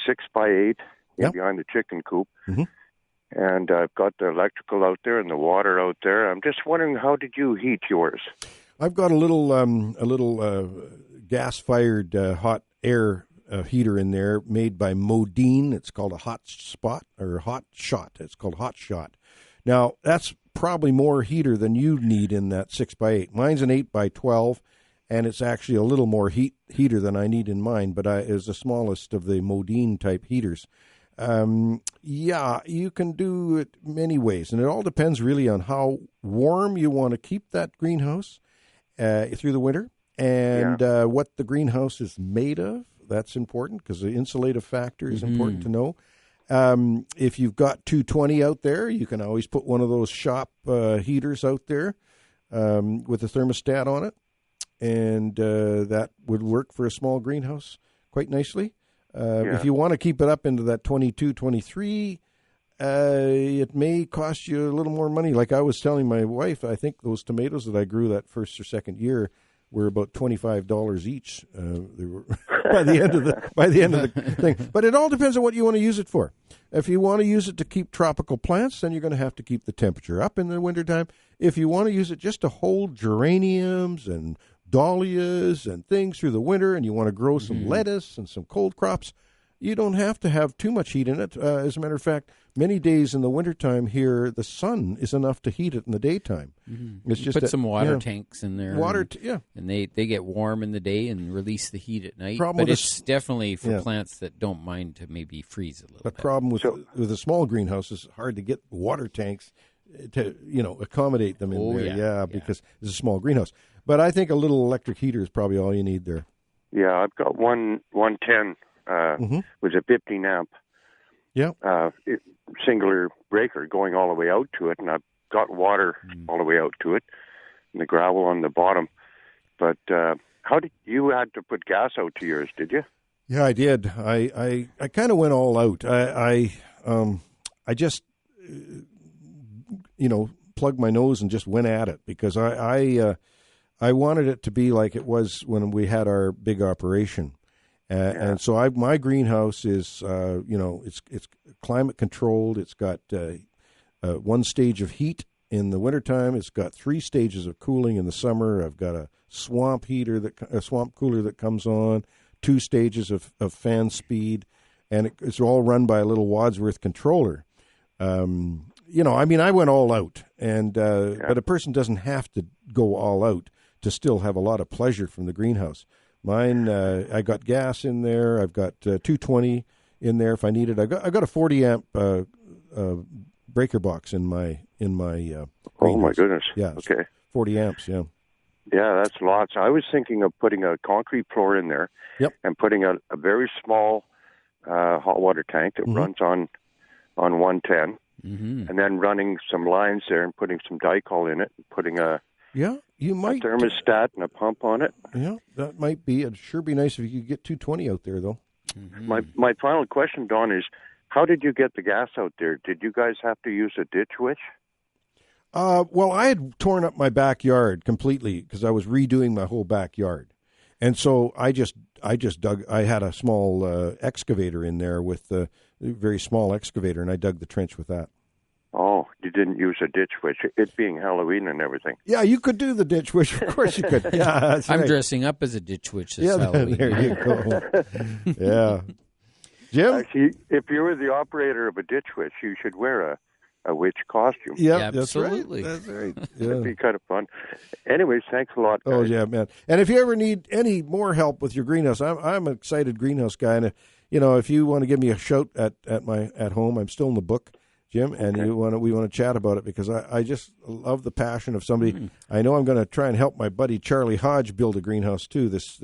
6x8 behind the chicken coop. And I've got the electrical out there and the water out there. I'm just wondering, how did you heat yours? I've got a little gas-fired hot air heater in there made by Modine. It's called a hot spot or hot shot. It's called hot shot. Now, that's probably more heater than you need in that 6x8. Mine's an 8x12, and it's actually a little more heater than I need in mine, but it's the smallest of the Modine type heaters. You can do it many ways, and it all depends really on how warm you want to keep that greenhouse through the winter, and what the greenhouse is made of. That's important because the insulative factor is important to know. If you've got 220 out there, you can always put one of those shop heaters out there with a thermostat on it, and that would work for a small greenhouse quite nicely. If you want to keep it up into that 22, 23, it may cost you a little more money. Like I was telling my wife, I think those tomatoes that I grew that first or second year were about $25 each. They were by the end of the thing. But it all depends on what you want to use it for. If you want to use it to keep tropical plants, then you're going to have to keep the temperature up in the wintertime. If you want to use it just to hold geraniums and dahlias and things through the winter, and you want to grow some lettuce and some cold crops, you don't have to have too much heat in it. As a matter of fact, many days in the wintertime here, the sun is enough to heat it in the daytime. It's just put some water tanks in there. And they get warm in the day and release the heat at night. Problem but it's definitely for plants that don't mind to maybe freeze a little bit. The problem with a small greenhouse is hard to get water tanks to accommodate them in there. Because it's a small greenhouse. But I think a little electric heater is probably all you need there. Yeah, I've got 110 with a 15 amp singular breaker going all the way out to it, and I've got water all the way out to it and the gravel on the bottom. But how did you had to put gas out to yours, did you? Yeah, I did. I kind of went all out. I just plugged my nose and just went at it because I wanted it to be like it was when we had our big operation. And so my greenhouse is, it's climate controlled. It's got one stage of heat in the wintertime. It's got 3 stages of cooling in the summer. I've got a swamp cooler that comes on, 2 stages of fan speed, and it's all run by a little Wadsworth controller. I went all out, but a person doesn't have to go all out to still have a lot of pleasure from the greenhouse. Mine, I got gas in there. I've got 220 in there if I need it. I got a 40 amp breaker box in my Oh my goodness! Yeah, okay, 40 amps. Yeah. Yeah, that's lots. I was thinking of putting a concrete floor in there, and putting a very small hot water tank that runs on 110, and then running some lines there and putting some dicol in it, and putting a thermostat and a pump on it. Yeah, that might be. It'd sure be nice if you could get 220 out there, though. My final question, Don, is how did you get the gas out there? Did you guys have to use a ditch witch? Well, I had torn up my backyard completely because I was redoing my whole backyard, and so I just dug. I had a small excavator in there with a very small excavator, and I dug the trench with that. Oh, you didn't use a ditch witch, it being Halloween and everything. Yeah, you could do the ditch witch. Of course you could. Yeah, that's I'm right. dressing up as a ditch witch this Halloween. There you go. Yeah. Jim? Actually, if you were the operator of a ditch witch, you should wear a witch costume. Yeah, absolutely. That's right. Yeah. It'd be kind of fun. Anyways, thanks a lot, guys. Oh, yeah, man. And if you ever need any more help with your greenhouse, I'm an excited greenhouse guy. And, if you want to give me a shout at home, I'm still in the book, Jim, and we want to chat about it because I just love the passion of somebody. I know I'm going to try and help my buddy Charlie Hodge build a greenhouse, too, this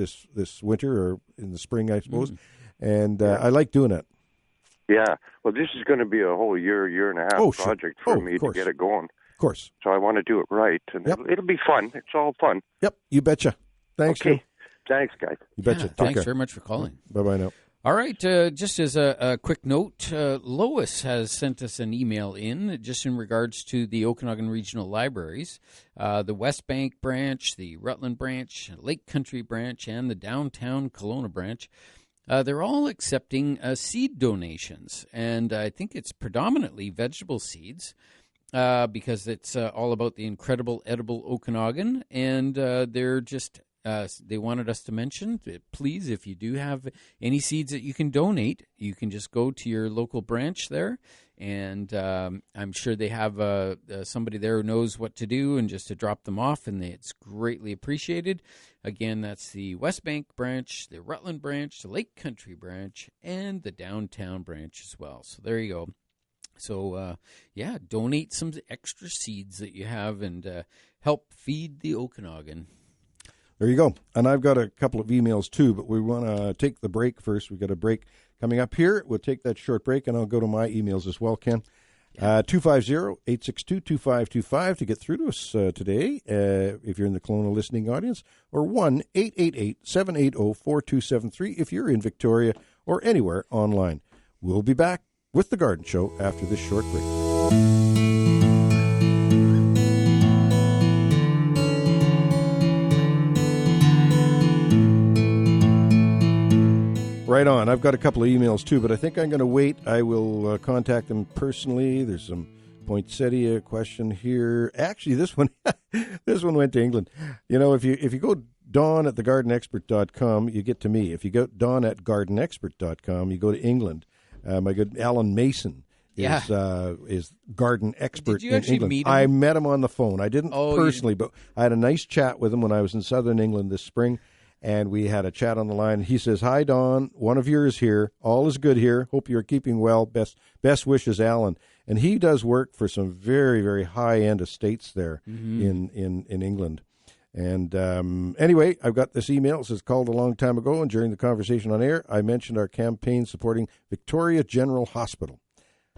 winter or in the spring, I suppose. And I like doing it. Yeah. Well, this is going to be a whole year and a half project for me to get it going. Of course. So I want to do it right, and it'll be fun. It's all fun. Yep, you betcha. Thanks, Jim. Thanks, guys. You betcha. Thanks very much for calling. Bye-bye now. All right, just as a quick note, Lois has sent us an email just in regards to the Okanagan Regional Libraries, the West Bank branch, the Rutland branch, Lake Country branch, and the downtown Kelowna branch. They're all accepting seed donations, and I think it's predominantly vegetable seeds because it's all about the incredible edible Okanagan, and they're just they wanted us to mention, please, if you do have any seeds that you can donate, you can just go to your local branch there, and I'm sure they have somebody there who knows what to do and just to drop them off, and it's greatly appreciated. Again, that's the West Bank branch, the Rutland branch, the Lake Country branch, and the downtown branch as well. So there you go. So, donate some extra seeds that you have and help feed the Okanagan. There you go. And I've got a couple of emails, too, but we want to take the break first. We've got a break coming up here. We'll take that short break, and I'll go to my emails as well, Ken. 250-862-2525 to get through to us today, if you're in the Kelowna listening audience, or 1-888-780-4273 if you're in Victoria or anywhere online. We'll be back with The Garden Show after this short break. Right on. I've got a couple of emails, too, but I think I'm going to wait. I will contact them personally. There's some poinsettia question here. Actually, this one went to England. If you go Don at thegardenexpert.com, you get to me. If you go Don at gardenexpert.com, you go to England. My good Alan Mason is garden expert in England. Meet him? I met him on the phone. I didn't personally, but I had a nice chat with him when I was in southern England this spring. And we had a chat on the line. He says, "Hi, Don. One of yours here. All is good here. Hope you're keeping well. Best wishes, Alan." And he does work for some very, very high-end estates there in England. And anyway, I've got this email. It says, "Called a long time ago, and during the conversation on air, I mentioned our campaign supporting Victoria General Hospital."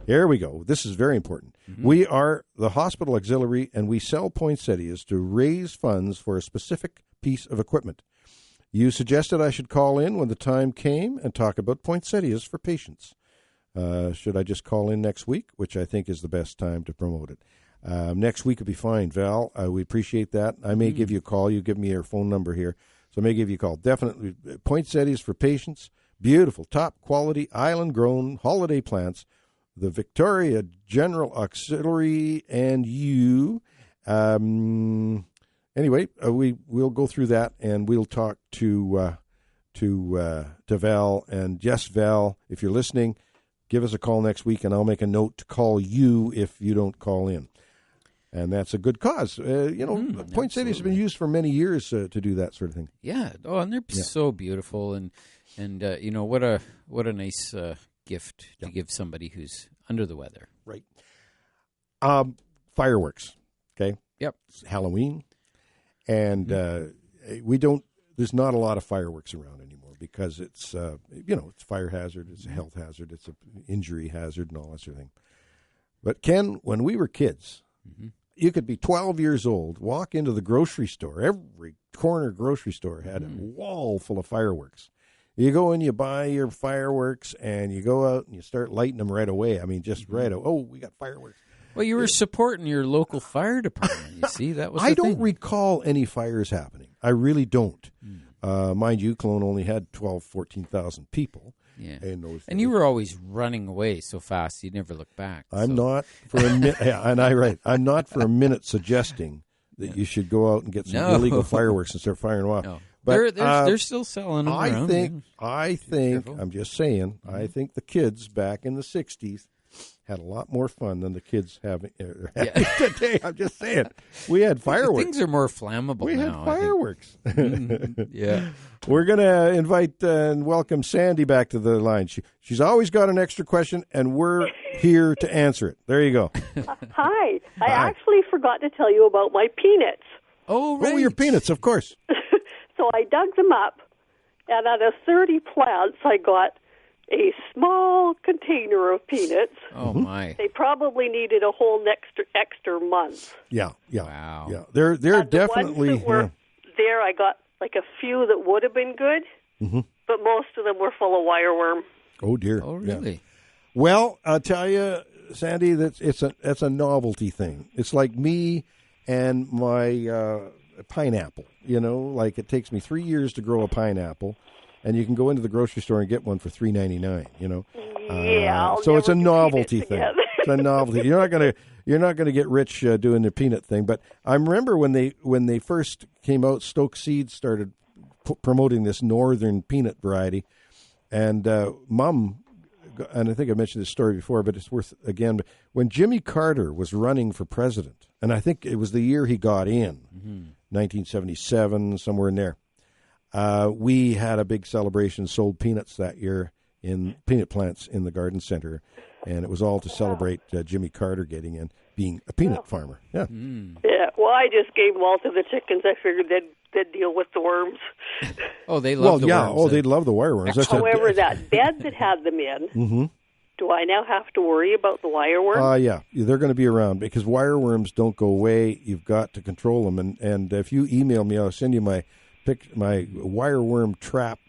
Here we go. This is very important. We are the hospital auxiliary, and we sell poinsettias to raise funds for a specific piece of equipment. You suggested I should call in when the time came and talk about poinsettias for patients. Should I just call in next week, which I think is the best time to promote it? Next week would be fine, Val. We appreciate that. I may give you a call. You give me your phone number here, so I may give you a call. Definitely poinsettias for patients. Beautiful, top quality, island-grown holiday plants. The Victoria General Auxiliary and you. Anyway, we'll go through that, and we'll talk to Val. And yes, Val, if you're listening, give us a call next week, and I'll make a note to call you if you don't call in. And that's a good cause. Poinsettias have been used for many years to do that sort of thing. Yeah. Oh, and they're so beautiful, and what a nice gift to give somebody who's under the weather. Right. Fireworks. Okay. Yep. It's Halloween, and we don't. There's not a lot of fireworks around anymore because it's it's a fire hazard, it's a health hazard, it's an injury hazard, and all that sort of thing. But Ken, when we were kids, you could be 12 years old, walk into the grocery store. Every corner grocery store had a wall full of fireworks. You go in, you buy your fireworks, and you go out and you start lighting them right away. I mean, just right away. Oh, we got fireworks. Well, you were supporting your local fire department. You see, that was. I don't recall any fires happening. I really don't. Mind you, Cologne only had 14,000 people. Yeah, in those days. And you were always running away so fast you never look back. I'm not for a minute. I'm not for a minute suggesting that you should go out and get some illegal fireworks and start firing them off. No. But they're still selling them around. I think. I'm just saying. I think the kids back in the '60s had a lot more fun than the kids having today. I'm just saying. We had fireworks. Things are more flammable now. We had fireworks. Yeah. We're going to invite and welcome Sandy back to the line. She's always got an extra question, and we're here to answer it. There you go. Hi. I actually forgot to tell you about my peanuts. Oh, right. Oh, your peanuts, of course. So I dug them up, and out of 30 plants, I got a small container of peanuts. Oh, my. They probably needed a whole extra month. Yeah. Wow. Yeah. They're definitely... The ones that were there, I got like a few that would have been good, but most of them were full of wireworm. Oh, dear. Oh, really? Yeah. Well, I'll tell you, Sandy, that's a novelty thing. It's like me and my pineapple. Like it takes me 3 years to grow a pineapple, and you can go into the grocery store and get one for $3.99. Yeah, so it's a novelty thing. It's a novelty. You're not gonna get rich doing the peanut thing. But I remember when they first came out, Stoke Seeds started promoting this northern peanut variety, and Mom. And I think I mentioned this story before, but it's worth again. When Jimmy Carter was running for president, and I think it was the year he got in, 1977, somewhere in there, we had a big celebration, sold peanuts that year in peanut plants in the garden center, and it was all to celebrate Jimmy Carter getting in, being a peanut farmer. Yeah. Yeah. Well, I just gave them all to the chickens. I figured they'd deal with the worms. Oh, they love the worms. Oh, they'd love the wireworms. However, that bed that had them in, do I now have to worry about the wireworms? Yeah, they're going to be around because wireworms don't go away. You've got to control them. And if you email me, I'll send you my wireworm trap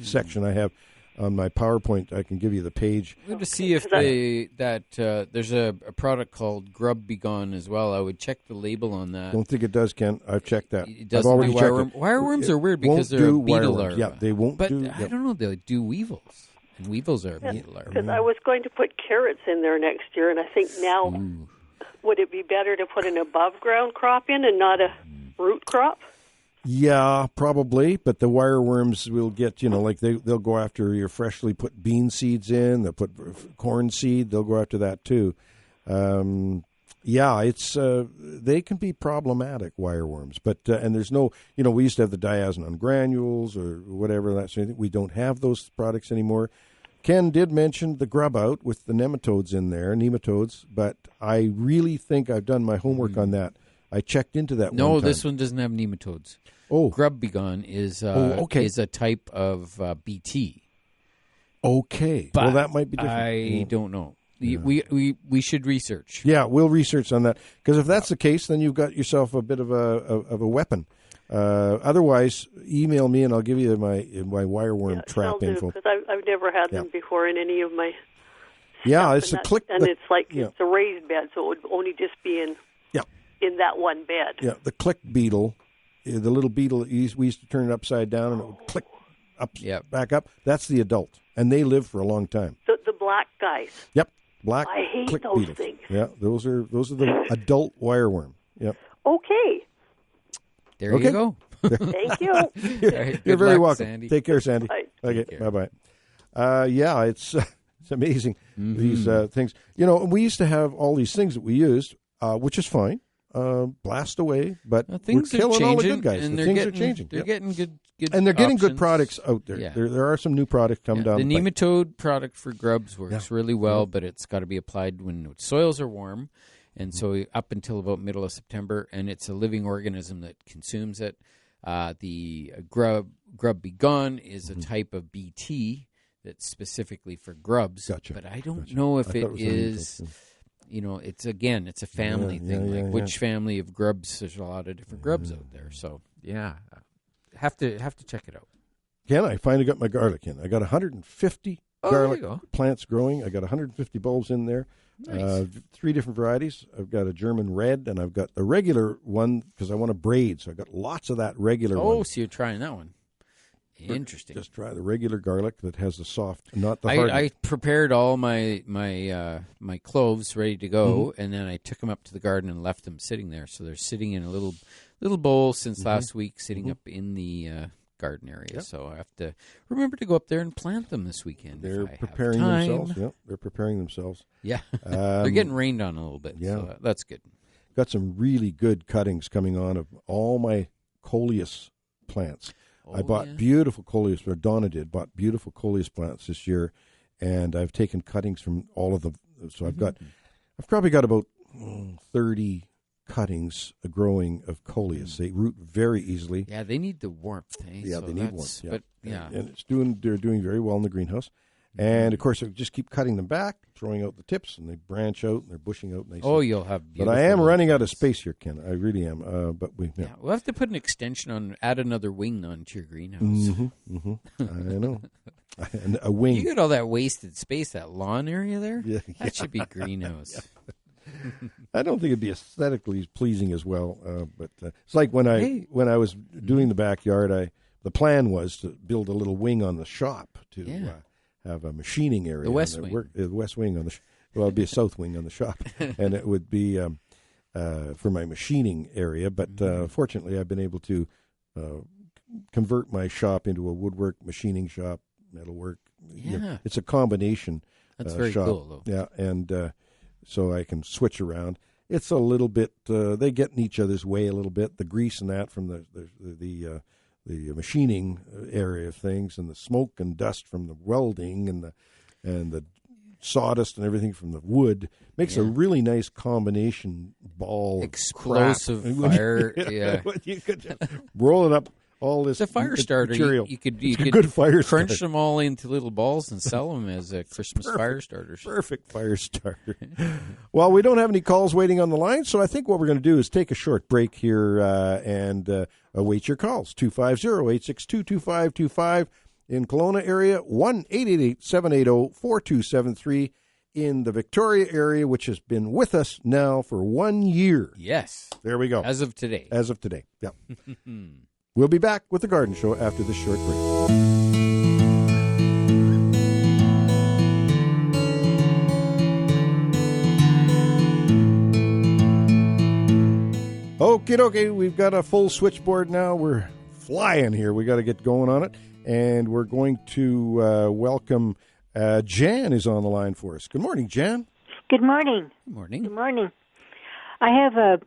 section I have on my PowerPoint. I can give you the page. We have to see if there's a product called Grub Begone as well. I would check the label on that. Don't think it does, Ken. I've checked that. It doesn't do wireworm. Wireworms are weird because they're a beetle larva. Yeah, they won't but do. I don't know. They do weevils, and weevils are a beetle larva. Because I was going to put carrots in there next year, and I think now would it be better to put an above ground crop in and not a root crop? Yeah, probably, but the wireworms will get, like they'll go after your freshly put bean seeds in, they'll put corn seed, they'll go after that too. It's they can be problematic, wireworms, but and there's no, we used to have the diazinon granules or whatever that sort of thing. We don't have those products anymore. Ken did mention the grub out with the nematodes, but I really think I've done my homework on that. I checked into that. No, one time. this one doesn't have nematodes. Oh, Grub Begone is a type of BT. Okay, but well that might be different. I don't know. Yeah. We should research. Yeah, we'll research on that because if that's the case, then you've got yourself a bit of a weapon. Otherwise, email me and I'll give you my wireworm trap info. Because I've never had them before in any of my. Yeah, it's a click, and it's like it's a raised bed, so it would only just be in that one bed. Yeah, the click beetle, the little beetle, we used to turn it upside down and it would click up, back up. That's the adult, and they live for a long time. The black guys. Yep, black. I hate click those beetles. things. Yeah, those are the adult wireworm. Yep. Okay. There you go. Thank you. You're very welcome. Sandy. Take care, Sandy. Bye. Okay, bye-bye. It's amazing, these things. We used to have all these things that we used, which is fine. blast away, but we're things are killing all the changing, good guys. and Things are changing. They're getting good and they're getting good options. products out there. Yeah. There are some new products coming down the the pipe. nematode product for grubs works really well, but it's got to be applied when soils are warm, and so up until about middle of September, and it's a living organism that consumes it. The grub begone is a type of BT that's specifically for grubs, but I don't know if it is. It's a family thing. Which family of grubs? There's a lot of different grubs out there. So have to check it out. Ken, I finally got my garlic in. I got 150 garlic plants growing. I got 150 bulbs in there. Nice. 3 different varieties. I've got a German red, and I've got the regular one because I want to braid. So I got lots of that regular one. Oh, so you're trying that one. Interesting. Just try the regular garlic that has the soft, not the hard. I prepared all my cloves ready to go, and then I took them up to the garden and left them sitting there. So they're sitting in a little bowl since last week, sitting up in the garden area. Yep. So I have to remember to go up there and plant them this weekend. They're preparing themselves. Yep, they're preparing themselves. Yeah, they're getting rained on a little bit. Yeah, so that's good. Got some really good cuttings coming on of all my coleus plants. I bought beautiful coleus, or Donna did, bought beautiful coleus plants this year, and I've taken cuttings from all of them. So I've probably got about 30 cuttings growing of coleus. They root very easily. Yeah, they need the warmth. Yeah, so they need warmth. Yeah. But and they're doing very well in the greenhouse. And of course, I just keep cutting them back, throwing out the tips, and they branch out and they're bushing out nicely. Oh, you'll have. But I am running out of space here, Ken. I really am. But we'll have to put an extension on, add another wing onto your greenhouse. I know. And a wing. You got all that wasted space, that lawn area there. Yeah, that should be greenhouse. I don't think it'd be aesthetically pleasing as well. But it's like when I was doing the backyard, the plan was to build a little wing on the shop to. Have a machining area. The west wing. The west wing on the it'd be a south wing on the shop, and it would be for my machining area. But fortunately, I've been able to convert my shop into a woodwork machining shop, metalwork. Yeah, it's a combination. That's very shop. cool, though. Yeah, and so I can switch around. It's a little bit. They get in each other's way a little bit. The grease and that from the machining area of things, and the smoke and dust from the welding, and the sawdust and everything from the wood makes a really nice combination ball. Explosive fire. You could just roll it up. All this it's a fire starter. Material. You could good fire crunch starter. them all into little balls and sell them as Christmas fire starters. Perfect fire starter. Well, we don't have any calls waiting on the line, so I think what we're going to do is take a short break here and await your calls. 250-862-2525 in Kelowna area, 1-888-780-4273 in the Victoria area, which has been with us now for 1 year. Yes. There we go. As of today. Yep. We'll be back with The Garden Show after this short break. Okie dokie, we've got a full switchboard now. We're flying here. We got to get going on it. And we're going to welcome Jan is on the line for us. Good morning, Jan. Good morning. Good morning. Good morning. I have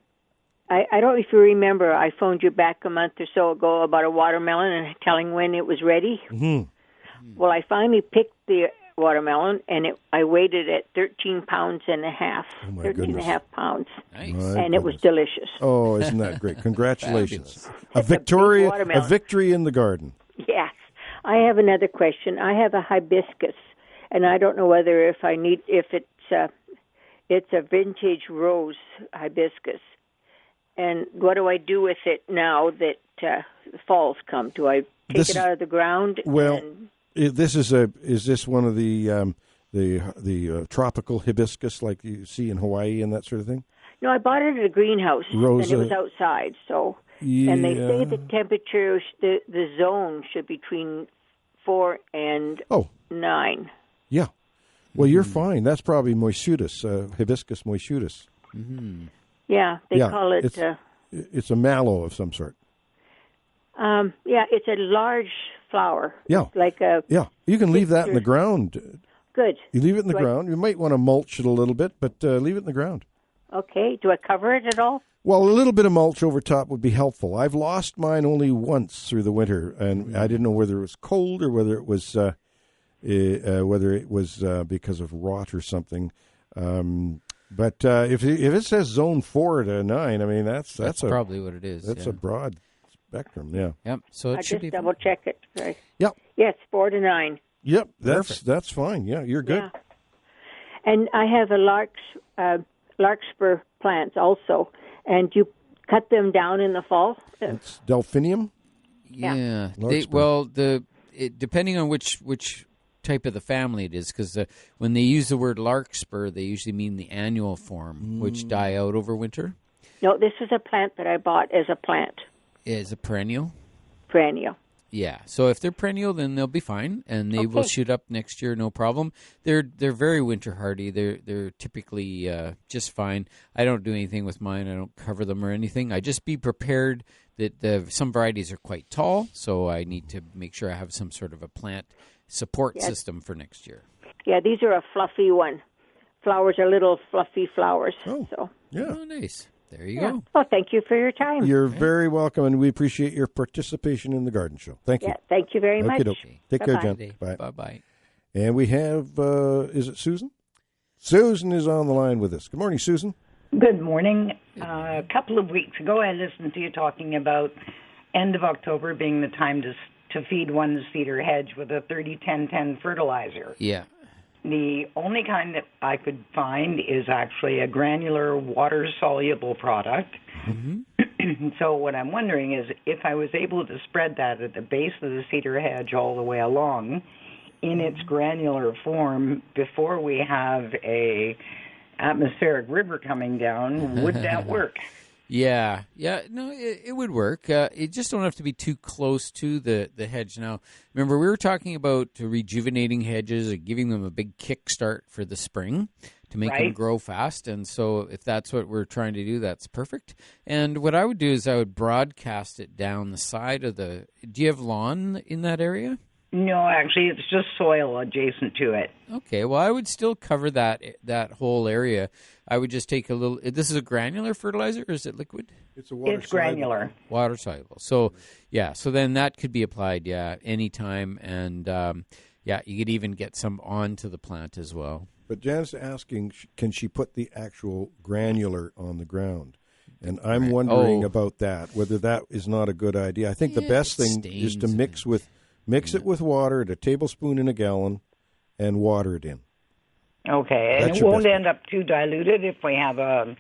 I don't know if you remember, I phoned you back a month or so ago about a watermelon and telling when it was ready. Mm-hmm. Well, I finally picked the watermelon, and I weighed it at 13 pounds and a half. Oh, my 13 goodness. and a half pounds. Nice. And it was delicious. Oh, isn't that great? Congratulations. A victory in the garden. Yes. I have another question. I have a hibiscus, and I don't know whether if it's a vintage rose hibiscus. And what do I do with it now that fall's come? Do I take it out of the ground? Well, is this one of the tropical hibiscus like you see in Hawaii and that sort of thing? No, I bought it at a greenhouse, and it was outside. So, and they say the temperature, the zone should be between 4 and 9. Yeah. Well, you're fine. That's probably moisutus, hibiscus moisutus. Mm-hmm. Yeah, they call it... It's a mallow of some sort. It's a large flower. Yeah. You can leave that in the ground. Good. You leave it in the ground. You might want to mulch it a little bit, but leave it in the ground. Okay. Do I cover it at all? Well, a little bit of mulch over top would be helpful. I've lost mine only once through the winter, and I didn't know whether it was cold or whether it was because of rot or something. But if it says zone 4 to 9, I mean that's probably what it is. That's a broad spectrum. Yeah. Yep. So it I should just be double check it. Right. Yep. Yes, 4 to 9. Yep. That's fine. Yeah, you're good. Yeah. And I have a larkspur plants also, and you cut them down in the fall. It's delphinium. Yeah. Larkspur. Depending on which type of the family it is, because when they use the word larkspur, they usually mean the annual form, which die out over winter. No, this is a plant that I bought as a plant. Is a perennial? Perennial. Yeah. So if they're perennial, then they'll be fine, and they will shoot up next year, no problem. They're very winter hardy. They're typically just fine. I don't do anything with mine. I don't cover them or anything. I just be prepared that some varieties are quite tall, so I need to make sure I have some sort of a plant support system for next year. Yeah, these are a fluffy one. Flowers are little fluffy flowers. Oh, so. Yeah. Oh, nice. There you go. Well, thank you for your time. You're very welcome, and we appreciate your participation in the garden show. Thank you. Yeah, thank you very much. Take care, Bye-bye. Jen. Bye. Bye-bye. And we have, is it Susan? Susan is on the line with us. Good morning, Susan. Good morning. A couple of weeks ago, I listened to you talking about end of October being the time to feed one's cedar hedge with a 30-10-10 fertilizer. Yeah. The only kind that I could find is actually a granular water-soluble product. Mm-hmm. So what I'm wondering is if I was able to spread that at the base of the cedar hedge all the way along in its granular form before we have a atmospheric river coming down, would that work? Yeah. No, it would work. It just don't have to be too close to the hedge. Now, remember, we were talking about rejuvenating hedges and giving them a big kickstart for the spring to make them grow fast. And so if that's what we're trying to do, that's perfect. And what I would do is I would broadcast it down the side of the... Do you have lawn in that area? No, actually, it's just soil adjacent to it. Okay, well, I would still cover that whole area. I would just take a little... This is a granular fertilizer, or is it liquid? It's a water It's granular. Water soluble. So, so then that could be applied, anytime. And, you could even get some onto the plant as well. But Jan's asking, can she put the actual granular on the ground? And I'm wondering about that, whether that is not a good idea. I think the best thing is to mix it with water at a tablespoon in a gallon and water it in. Okay, and it won't end up too diluted if we have a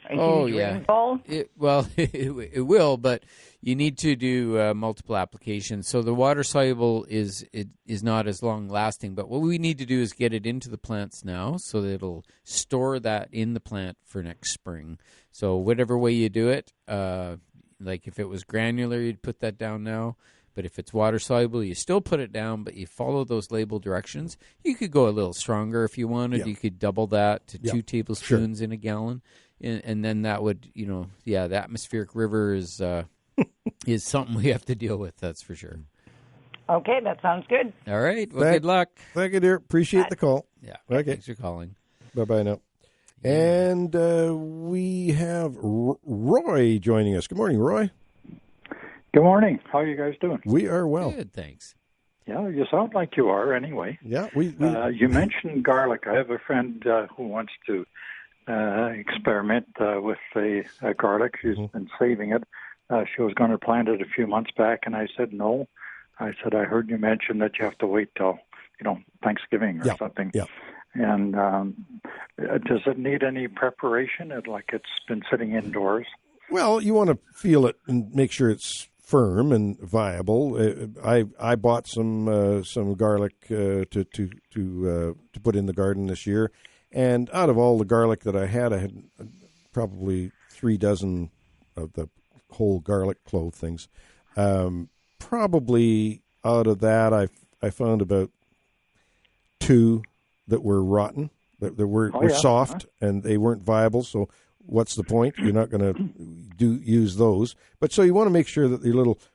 huge rainfall? It will, but you need to do multiple applications. So the water soluble is not as long lasting, but what we need to do is get it into the plants now so that it'll store that in the plant for next spring. So whatever way you do it, like if it was granular, you'd put that down now. But if it's water soluble, you still put it down, but you follow those label directions. You could go a little stronger if you wanted. Yeah. You could double that to 2 tablespoons in a gallon. And then that would, the atmospheric river is something we have to deal with, that's for sure. Okay, that sounds good. All right. Well, good luck. Thank you, dear. Appreciate the call. Yeah. Okay. Thanks for calling. Bye-bye now. Yeah. And we have Roy joining us. Good morning, Roy. Good morning. How are you guys doing? We are well. Good, thanks. Yeah, you sound like you are anyway. Yeah, we you mentioned garlic. I have a friend who wants to experiment with the garlic. She's been saving it. She was going to plant it a few months back, and I said no. I said, I heard you mention that you have to wait till, Thanksgiving or something. Yeah. And does it need any preparation? Like it's been sitting indoors? Well, you want to feel it and make sure it's firm and viable. I bought some garlic to put in the garden this year, and out of all the garlic that I had probably 3 dozen of the whole garlic clove things. Probably out of that, I found about 2 that were rotten, that were soft, and they weren't viable. So what's the point? You're not going to use those. But so you want to make sure that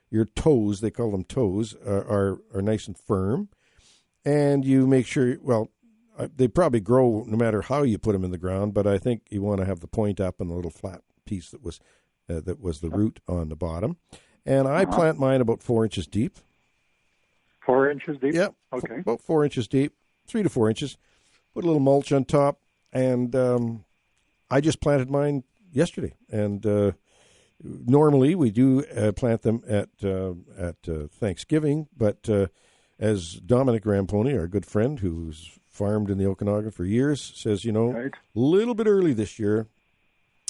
your toes, they call them toes, are nice and firm. And you make sure, they probably grow no matter how you put them in the ground, but I think you want to have the point up and the little flat piece that was the root on the bottom. And I plant mine about 4 inches deep. 4 inches deep? Yep. Okay. About 4 inches deep, 3 to 4 inches. Put a little mulch on top, and I just planted mine yesterday. And normally we do plant them at Thanksgiving, but as Dominic Ramponi, our good friend who's farmed in the Okanagan for years, says, a little bit early this year,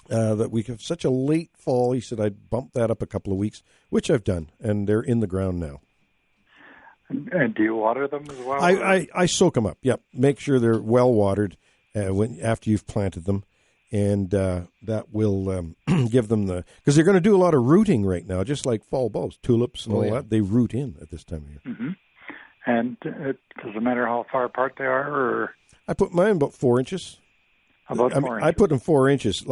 that we have such a late fall. He said I'd bump that up a couple of weeks, which I've done, and they're in the ground now. And do you water them as well? I soak them up, yep. Make sure they're well watered after you've planted them, and that will give them because they're going to do a lot of rooting right now, just like fall bulbs, tulips and all that. They root in at this time of year. Mm-hmm. And it doesn't matter how far apart they are? Or I put mine about 4 inches. About 4 inches? I put them 4 inches,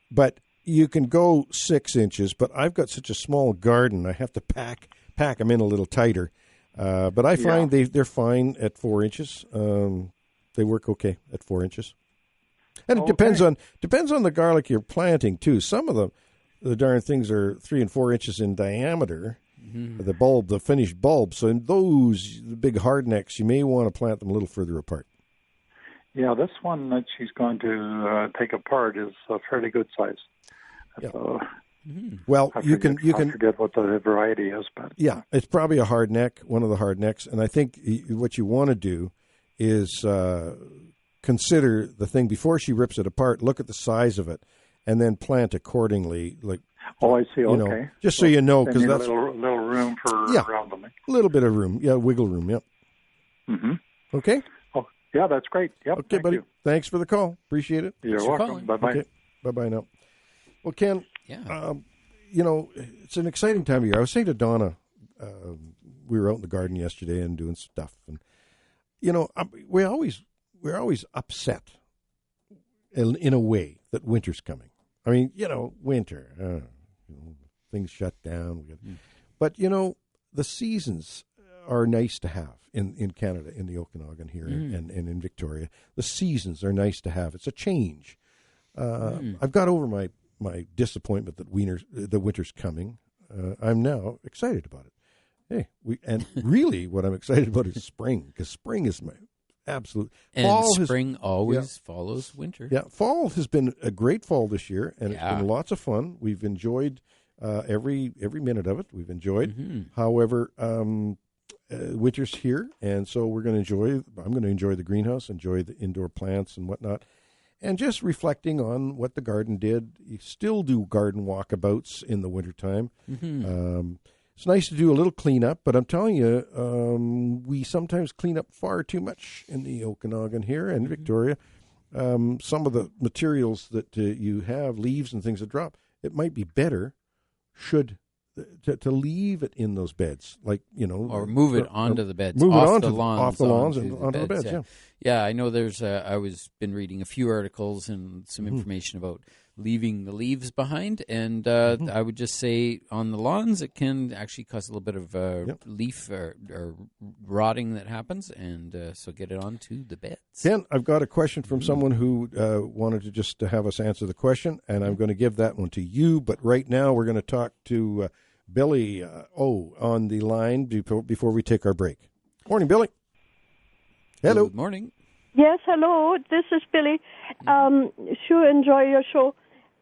but you can go 6 inches, but I've got such a small garden, I have to pack them in a little tighter. But I find they're fine at 4 inches. They work okay at 4 inches. And it depends on the garlic you're planting, too. Some of the darn things are 3 and 4 inches in diameter, the finished bulb. So in those big hardnecks, you may want to plant them a little further apart. Yeah, this one that she's going to take apart is a fairly good size. Yeah. So, well, I forget what the variety is, but it's probably a hardneck, one of the hardnecks. And I think what you want to do is consider the thing before she rips it apart. Look at the size of it, and then plant accordingly. I see. Okay, just so you know, because that's a little room for around them. A little bit of room, wiggle room. Yep. Mm-hmm. Okay. Yeah, that's great. Yep. Okay, buddy. You. Thanks for the call. Appreciate it. You're welcome. Bye-bye. Okay. Bye-bye now. Well, Ken, it's an exciting time of year. I was saying to Donna, we were out in the garden yesterday and doing stuff, and we're always upset in a way that winter's coming. I mean, winter, things shut down. But the seasons are nice to have in Canada, in the Okanagan here, and in Victoria. The seasons are nice to have. It's a change. I've got over my disappointment that the winter's coming. I'm now excited about it. And really what I'm excited about is spring, because spring is my absolute... And spring always follows winter. Yeah, fall has been a great fall this year, and it's been lots of fun. We've enjoyed every minute of it. We've enjoyed. Mm-hmm. However, winter's here, and so I'm going to enjoy the greenhouse, enjoy the indoor plants and whatnot, and just reflecting on what the garden did. You still do garden walkabouts in the wintertime. Mm-hmm. It's nice to do a little cleanup, but I'm telling you, we sometimes clean up far too much in the Okanagan here and Victoria. Some of the materials that you have, leaves and things that drop, it might be better to leave it in those beds, or move it onto the beds, off the lawns and onto the beds. Yeah, I know. There's I was been reading a few articles and some information about leaving the leaves behind, and I would just say on the lawns it can actually cause a little bit of leaf or rotting that happens, and so get it onto the beds. Ken, I've got a question from someone who wanted to just have us answer the question, and I'm going to give that one to you. But right now we're going to talk to Billy on the line before we take our break. Morning, Billy. Hello. Good morning. Yes, hello. This is Billy. Sure enjoy your show.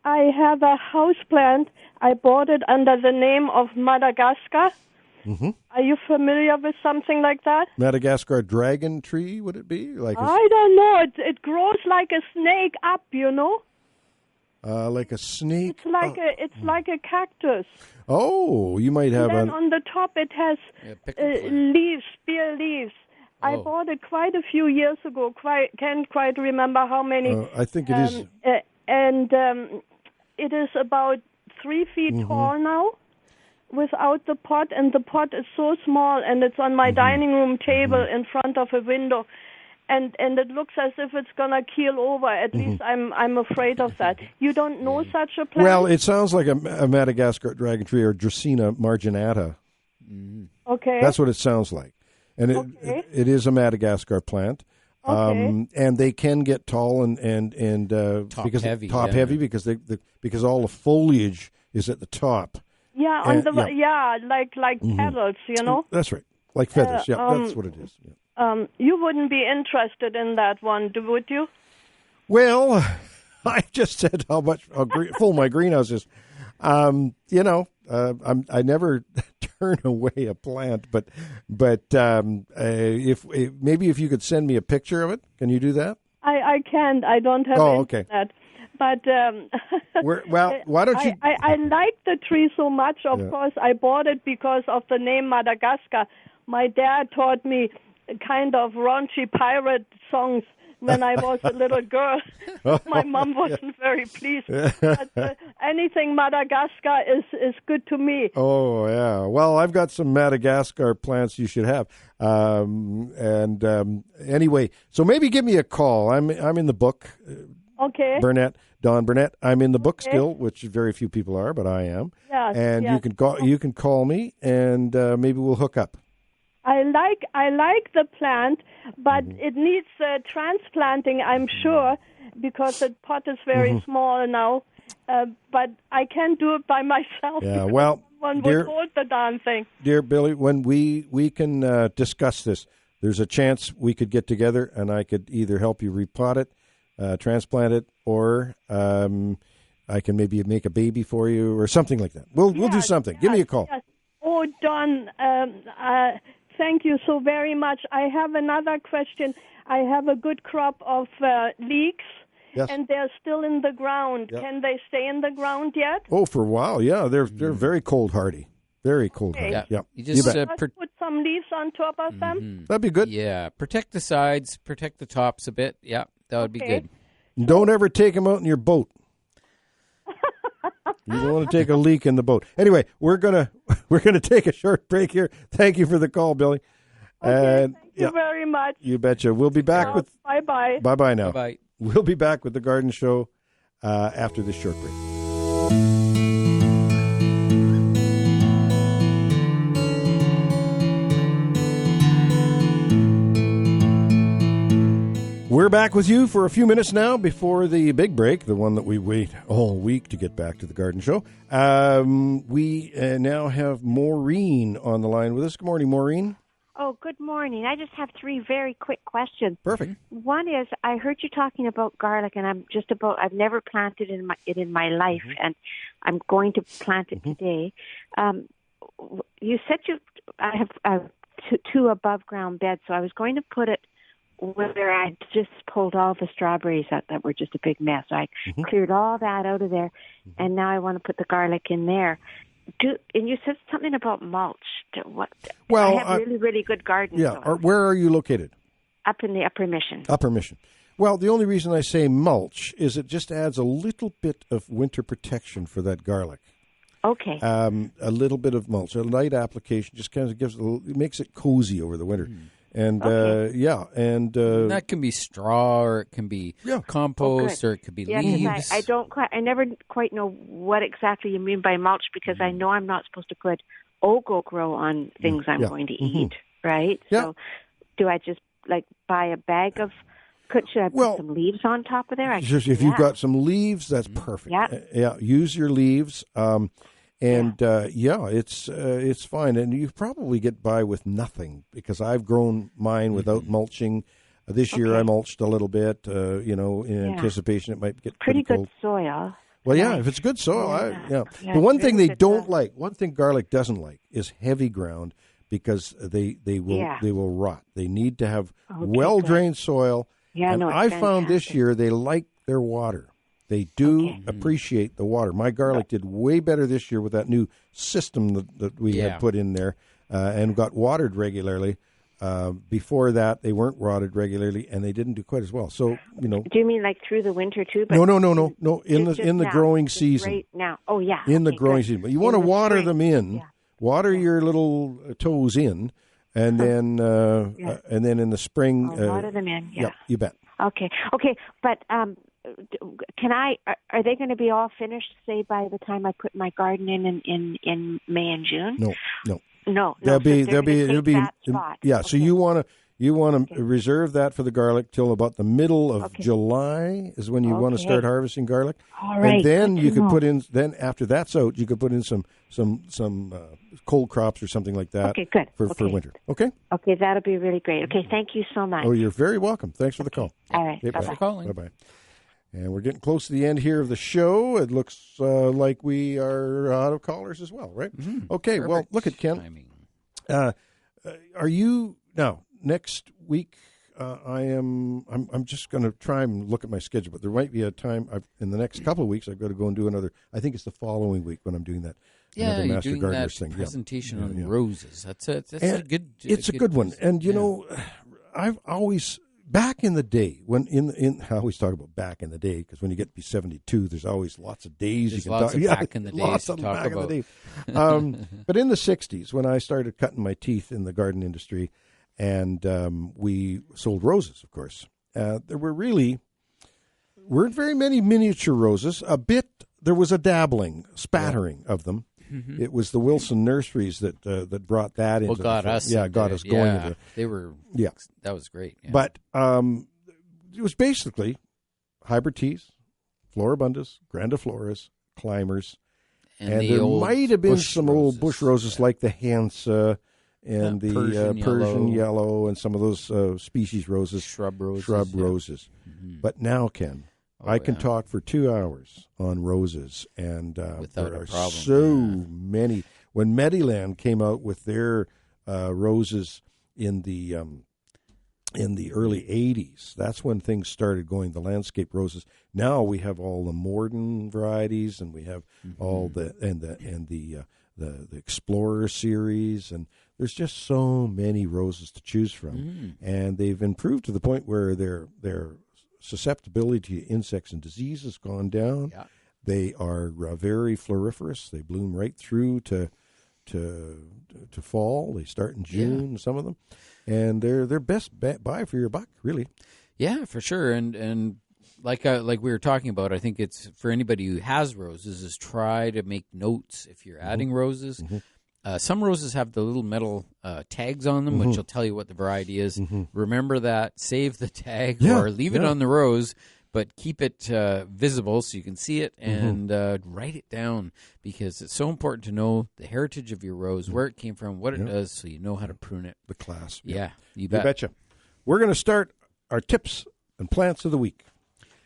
I have a house plant. I bought it under the name of Madagascar. Mm-hmm. Are you familiar with something like that? Madagascar dragon tree, would it be? I don't know. It grows like a snake up, like a snake? It's like a cactus. Oh, you might have and then on the top it has leaves, bare leaves. I bought it quite a few years ago. Can't quite remember how many. I think it is. And it is about 3 feet tall now, without the pot. And the pot is so small, and it's on my dining room table in front of a window. And it looks as if it's gonna keel over. At least I'm afraid of that. You don't know such a plant? Well, it sounds like a Madagascar dragon tree or Dracaena marginata. Okay, that's what it sounds like. And it is a Madagascar plant. And they can get tall and top heavy because all the foliage is at the top. Yeah, and, like petals, you know. That's right, like feathers. That's what it is. Yeah. You wouldn't be interested in that one, would you? Well, I just said how full my greenhouse is. I never turn away a plant, but if you could send me a picture of it, can you do that? I can't. I don't have internet. Okay. But why don't you? I like the tree so much. Of course, I bought it because of the name Madagascar. My dad taught me kind of raunchy pirate songs when I was a little girl. My mom wasn't very pleased. But anything Madagascar is good to me. Oh, yeah. Well, I've got some Madagascar plants you should have. Anyway, so maybe give me a call. I'm in the book. Okay. Don Burnett. I'm in the book still, which very few people are, but I am. Yes. And you can call me, and maybe we'll hook up. I like the plant, but it needs transplanting, I'm sure, because the pot is very small now. But I can't do it by myself. Yeah, well, one would hold the darn thing. Dear Billy, when we can discuss this, there's a chance we could get together, and I could either help you repot it, transplant it, or I can maybe make a baby for you or something like that. We'll do something. Give me a call. Yes. Oh, Don, thank you so very much. I have another question. I have a good crop of leeks, and they're still in the ground. Yep. Can they stay in the ground yet? Oh, for a while, yeah. They're very cold hardy. Very cold hardy. Yeah. You just put some leaves on top of them? That'd be good. Yeah. Protect the sides, protect the tops a bit. Yeah, that would be good. Don't ever take them out in your boat. You don't want to take a leak in the boat. Anyway, we're gonna take a short break here. Thank you for the call, Billy. Okay, thank you very much. You betcha. We'll be back with bye-bye. Bye-bye now. Bye-bye. We'll be back with the Garden Show after this short break. We're back with you for a few minutes now before the big break, the one that we wait all week to get back to the Garden Show. We now have Maureen on the line with us. Good morning, Maureen. Oh, good morning. I just have 3 very quick questions. Perfect. One is, I heard you talking about garlic, and I've never planted it in my life, and I'm going to plant it today. You said I have 2 above ground beds, so I was going to put it where I just pulled all the strawberries that were just a big mess. I cleared all that out of there, and now I want to put the garlic in there. And you said something about mulch. Well, I have really, really good garden soil. Where are you located? Up in the Upper Mission. Upper Mission. Well, the only reason I say mulch is it just adds a little bit of winter protection for that garlic. Okay. A little bit of mulch, a light application, just kind of it makes it cozy over the winter. And that can be straw, or it can be compost, or it could be leaves. I never quite know what exactly you mean by mulch, because I know I'm not supposed to put Ogo-Grow on things I'm going to eat, right? Yeah. So do I just buy a bag of? Should I put some leaves on top of there? If you've got some leaves, that's perfect. Use your leaves. It's fine, and you probably get by with nothing, because I've grown mine without mulching. This year I mulched a little bit, in anticipation it might get pretty cold. Good soil. Well, if it's good soil, the one thing they don't like, one thing garlic doesn't like, is heavy ground, because they will rot. They need to have well drained soil. Yeah, and I found this year they like their water. They do appreciate the water. My garlic did way better this year with that new system that we had put in there, and got watered regularly. Before that, they weren't watered regularly, and they didn't do quite as well. So, Do you mean through the winter too? But no. In the growing season. Right now. Oh yeah. In the growing season, but you want to water them in. Yeah. Water your little toes in, and then in the spring. Water them in. Yeah. You bet. Okay, but. Are they going to be all finished, say, by the time I put my garden in May and June? No. No. It'll be that spot. So you want You want to reserve that for the garlic till about the middle of July is when you want to start harvesting garlic. All right. And then you could put in. Then after that's out, you could put in some cold crops or something like that. Okay, good. For winter. Okay. Okay, that'll be really great. Okay, thank you so much. Oh, you're very welcome. Thanks for the call. All right. Okay, Bye-bye. Thanks for calling. Bye-bye. And we're getting close to the end here of the show. It looks like we are out of callers as well, right? Mm-hmm. Okay, Perfect well, look at Ken. timing. Are you now next week? I'm just going to try and look at my schedule, but there might be a time in the next couple of weeks I've got to go and do another. I think it's the following week when I'm doing that. Yeah, you're Master doing Gardeners that thing. presentation on roses. That's a good. It's a good one, and you know, I've always. Back in the day, when I always talk about back in the day because when you get to be 72, there's always lots of days you can lots talk. Of back in the days lots to of talk back about. in the day. But in the 60s, when I started cutting my teeth in the garden industry, and we sold roses, of course, there weren't very many miniature roses. There was a spattering of them. Mm-hmm. It was the Wilson Nurseries that brought that into. Got us going. Yeah, they were. Yeah, that was great. Yeah. But it was basically hybrid teas, Floribundas, Grandifloras, Climbers, and there might have been some old bush roses like the Hansa and the Persian yellow, and some of those species roses, shrub roses. Mm-hmm. But now, Ken. I can talk for 2 hours on roses, and there are so many. When Mediland came out with their roses in the early 80s, that's when things started going, the landscape roses. Now we have all the Morden varieties, and we have all the Explorer series, and there's just so many roses to choose from. And they've improved to the point where they're susceptibility to insects and disease has gone down. Yeah. They are very floriferous. They bloom right through to fall. They start in June, some of them, and they're best buy for your buck, really. Yeah, for sure. And like we were talking about, I think it's for anybody who has roses is try to make notes if you're adding roses. Mm-hmm. Some roses have the little metal tags on them, which will tell you what the variety is. Remember that. Save the tag or leave it on the rose, but keep it visible so you can see it and write it down, because it's so important to know the heritage of your rose, where it came from, what it does, so you know how to prune it. The class. Yeah, you betcha. We're going to start our tips and plants of the week.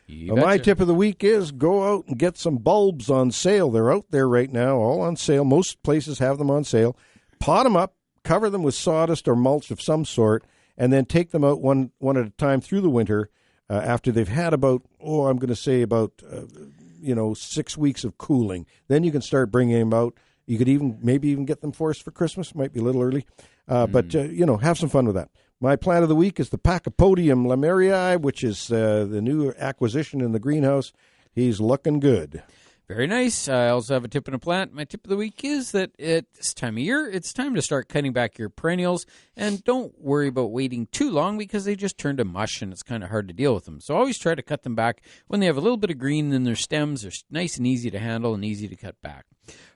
My tip of the week is go out and get some bulbs on sale. They're out there right now, all on sale. Most places have them on sale. Pot them up, cover them with sawdust or mulch of some sort, and then take them out one at a time through the winter after they've had about 6 weeks of cooling. Then you can start bringing them out. You could maybe even get them for us for Christmas. Might be a little early, but have some fun with that. My plant of the week is the Pachypodium lemurei, which is the new acquisition in the greenhouse. He's looking good. Very nice. I also have a tip and a plant. My tip of the week is that at this time of year, it's time to start cutting back your perennials, and don't worry about waiting too long because they just turn to mush and it's kind of hard to deal with them. So always try to cut them back when they have a little bit of green in their stems. They're nice and easy to handle and easy to cut back.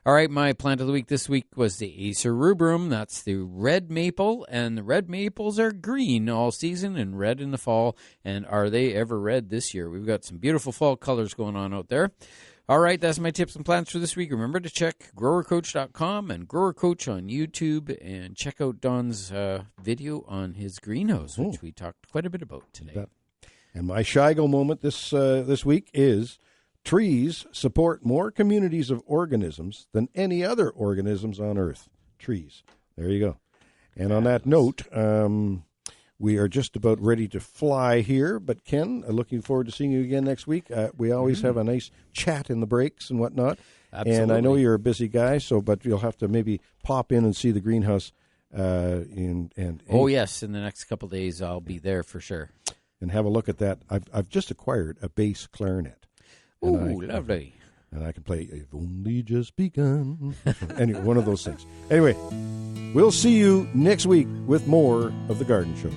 All right, my plant of the week this week was the Acer rubrum. That's the red maple, and the red maples are green all season and red in the fall. And are they ever red this year? We've got some beautiful fall colors going on out there. All right, that's my tips and plants for this week. Remember to check growercoach.com and Grower Coach on YouTube, and check out Don's video on his greenhouse, which we talked quite a bit about today. And my Shigo moment this week is trees support more communities of organisms than any other organisms on Earth. Trees. There you go. And on that note, we are just about ready to fly here. But, Ken, looking forward to seeing you again next week. We always have a nice chat in the breaks and whatnot. Absolutely. And I know you're a busy guy, but you'll have to maybe pop in and see the greenhouse. Yes, in the next couple of days I'll be there for sure. And have a look at that. I've just acquired a bass clarinet. Ooh, lovely. And I can play I've Only Just Begun. Anyway, one of those things. Anyway, we'll see you next week with more of The Garden Show.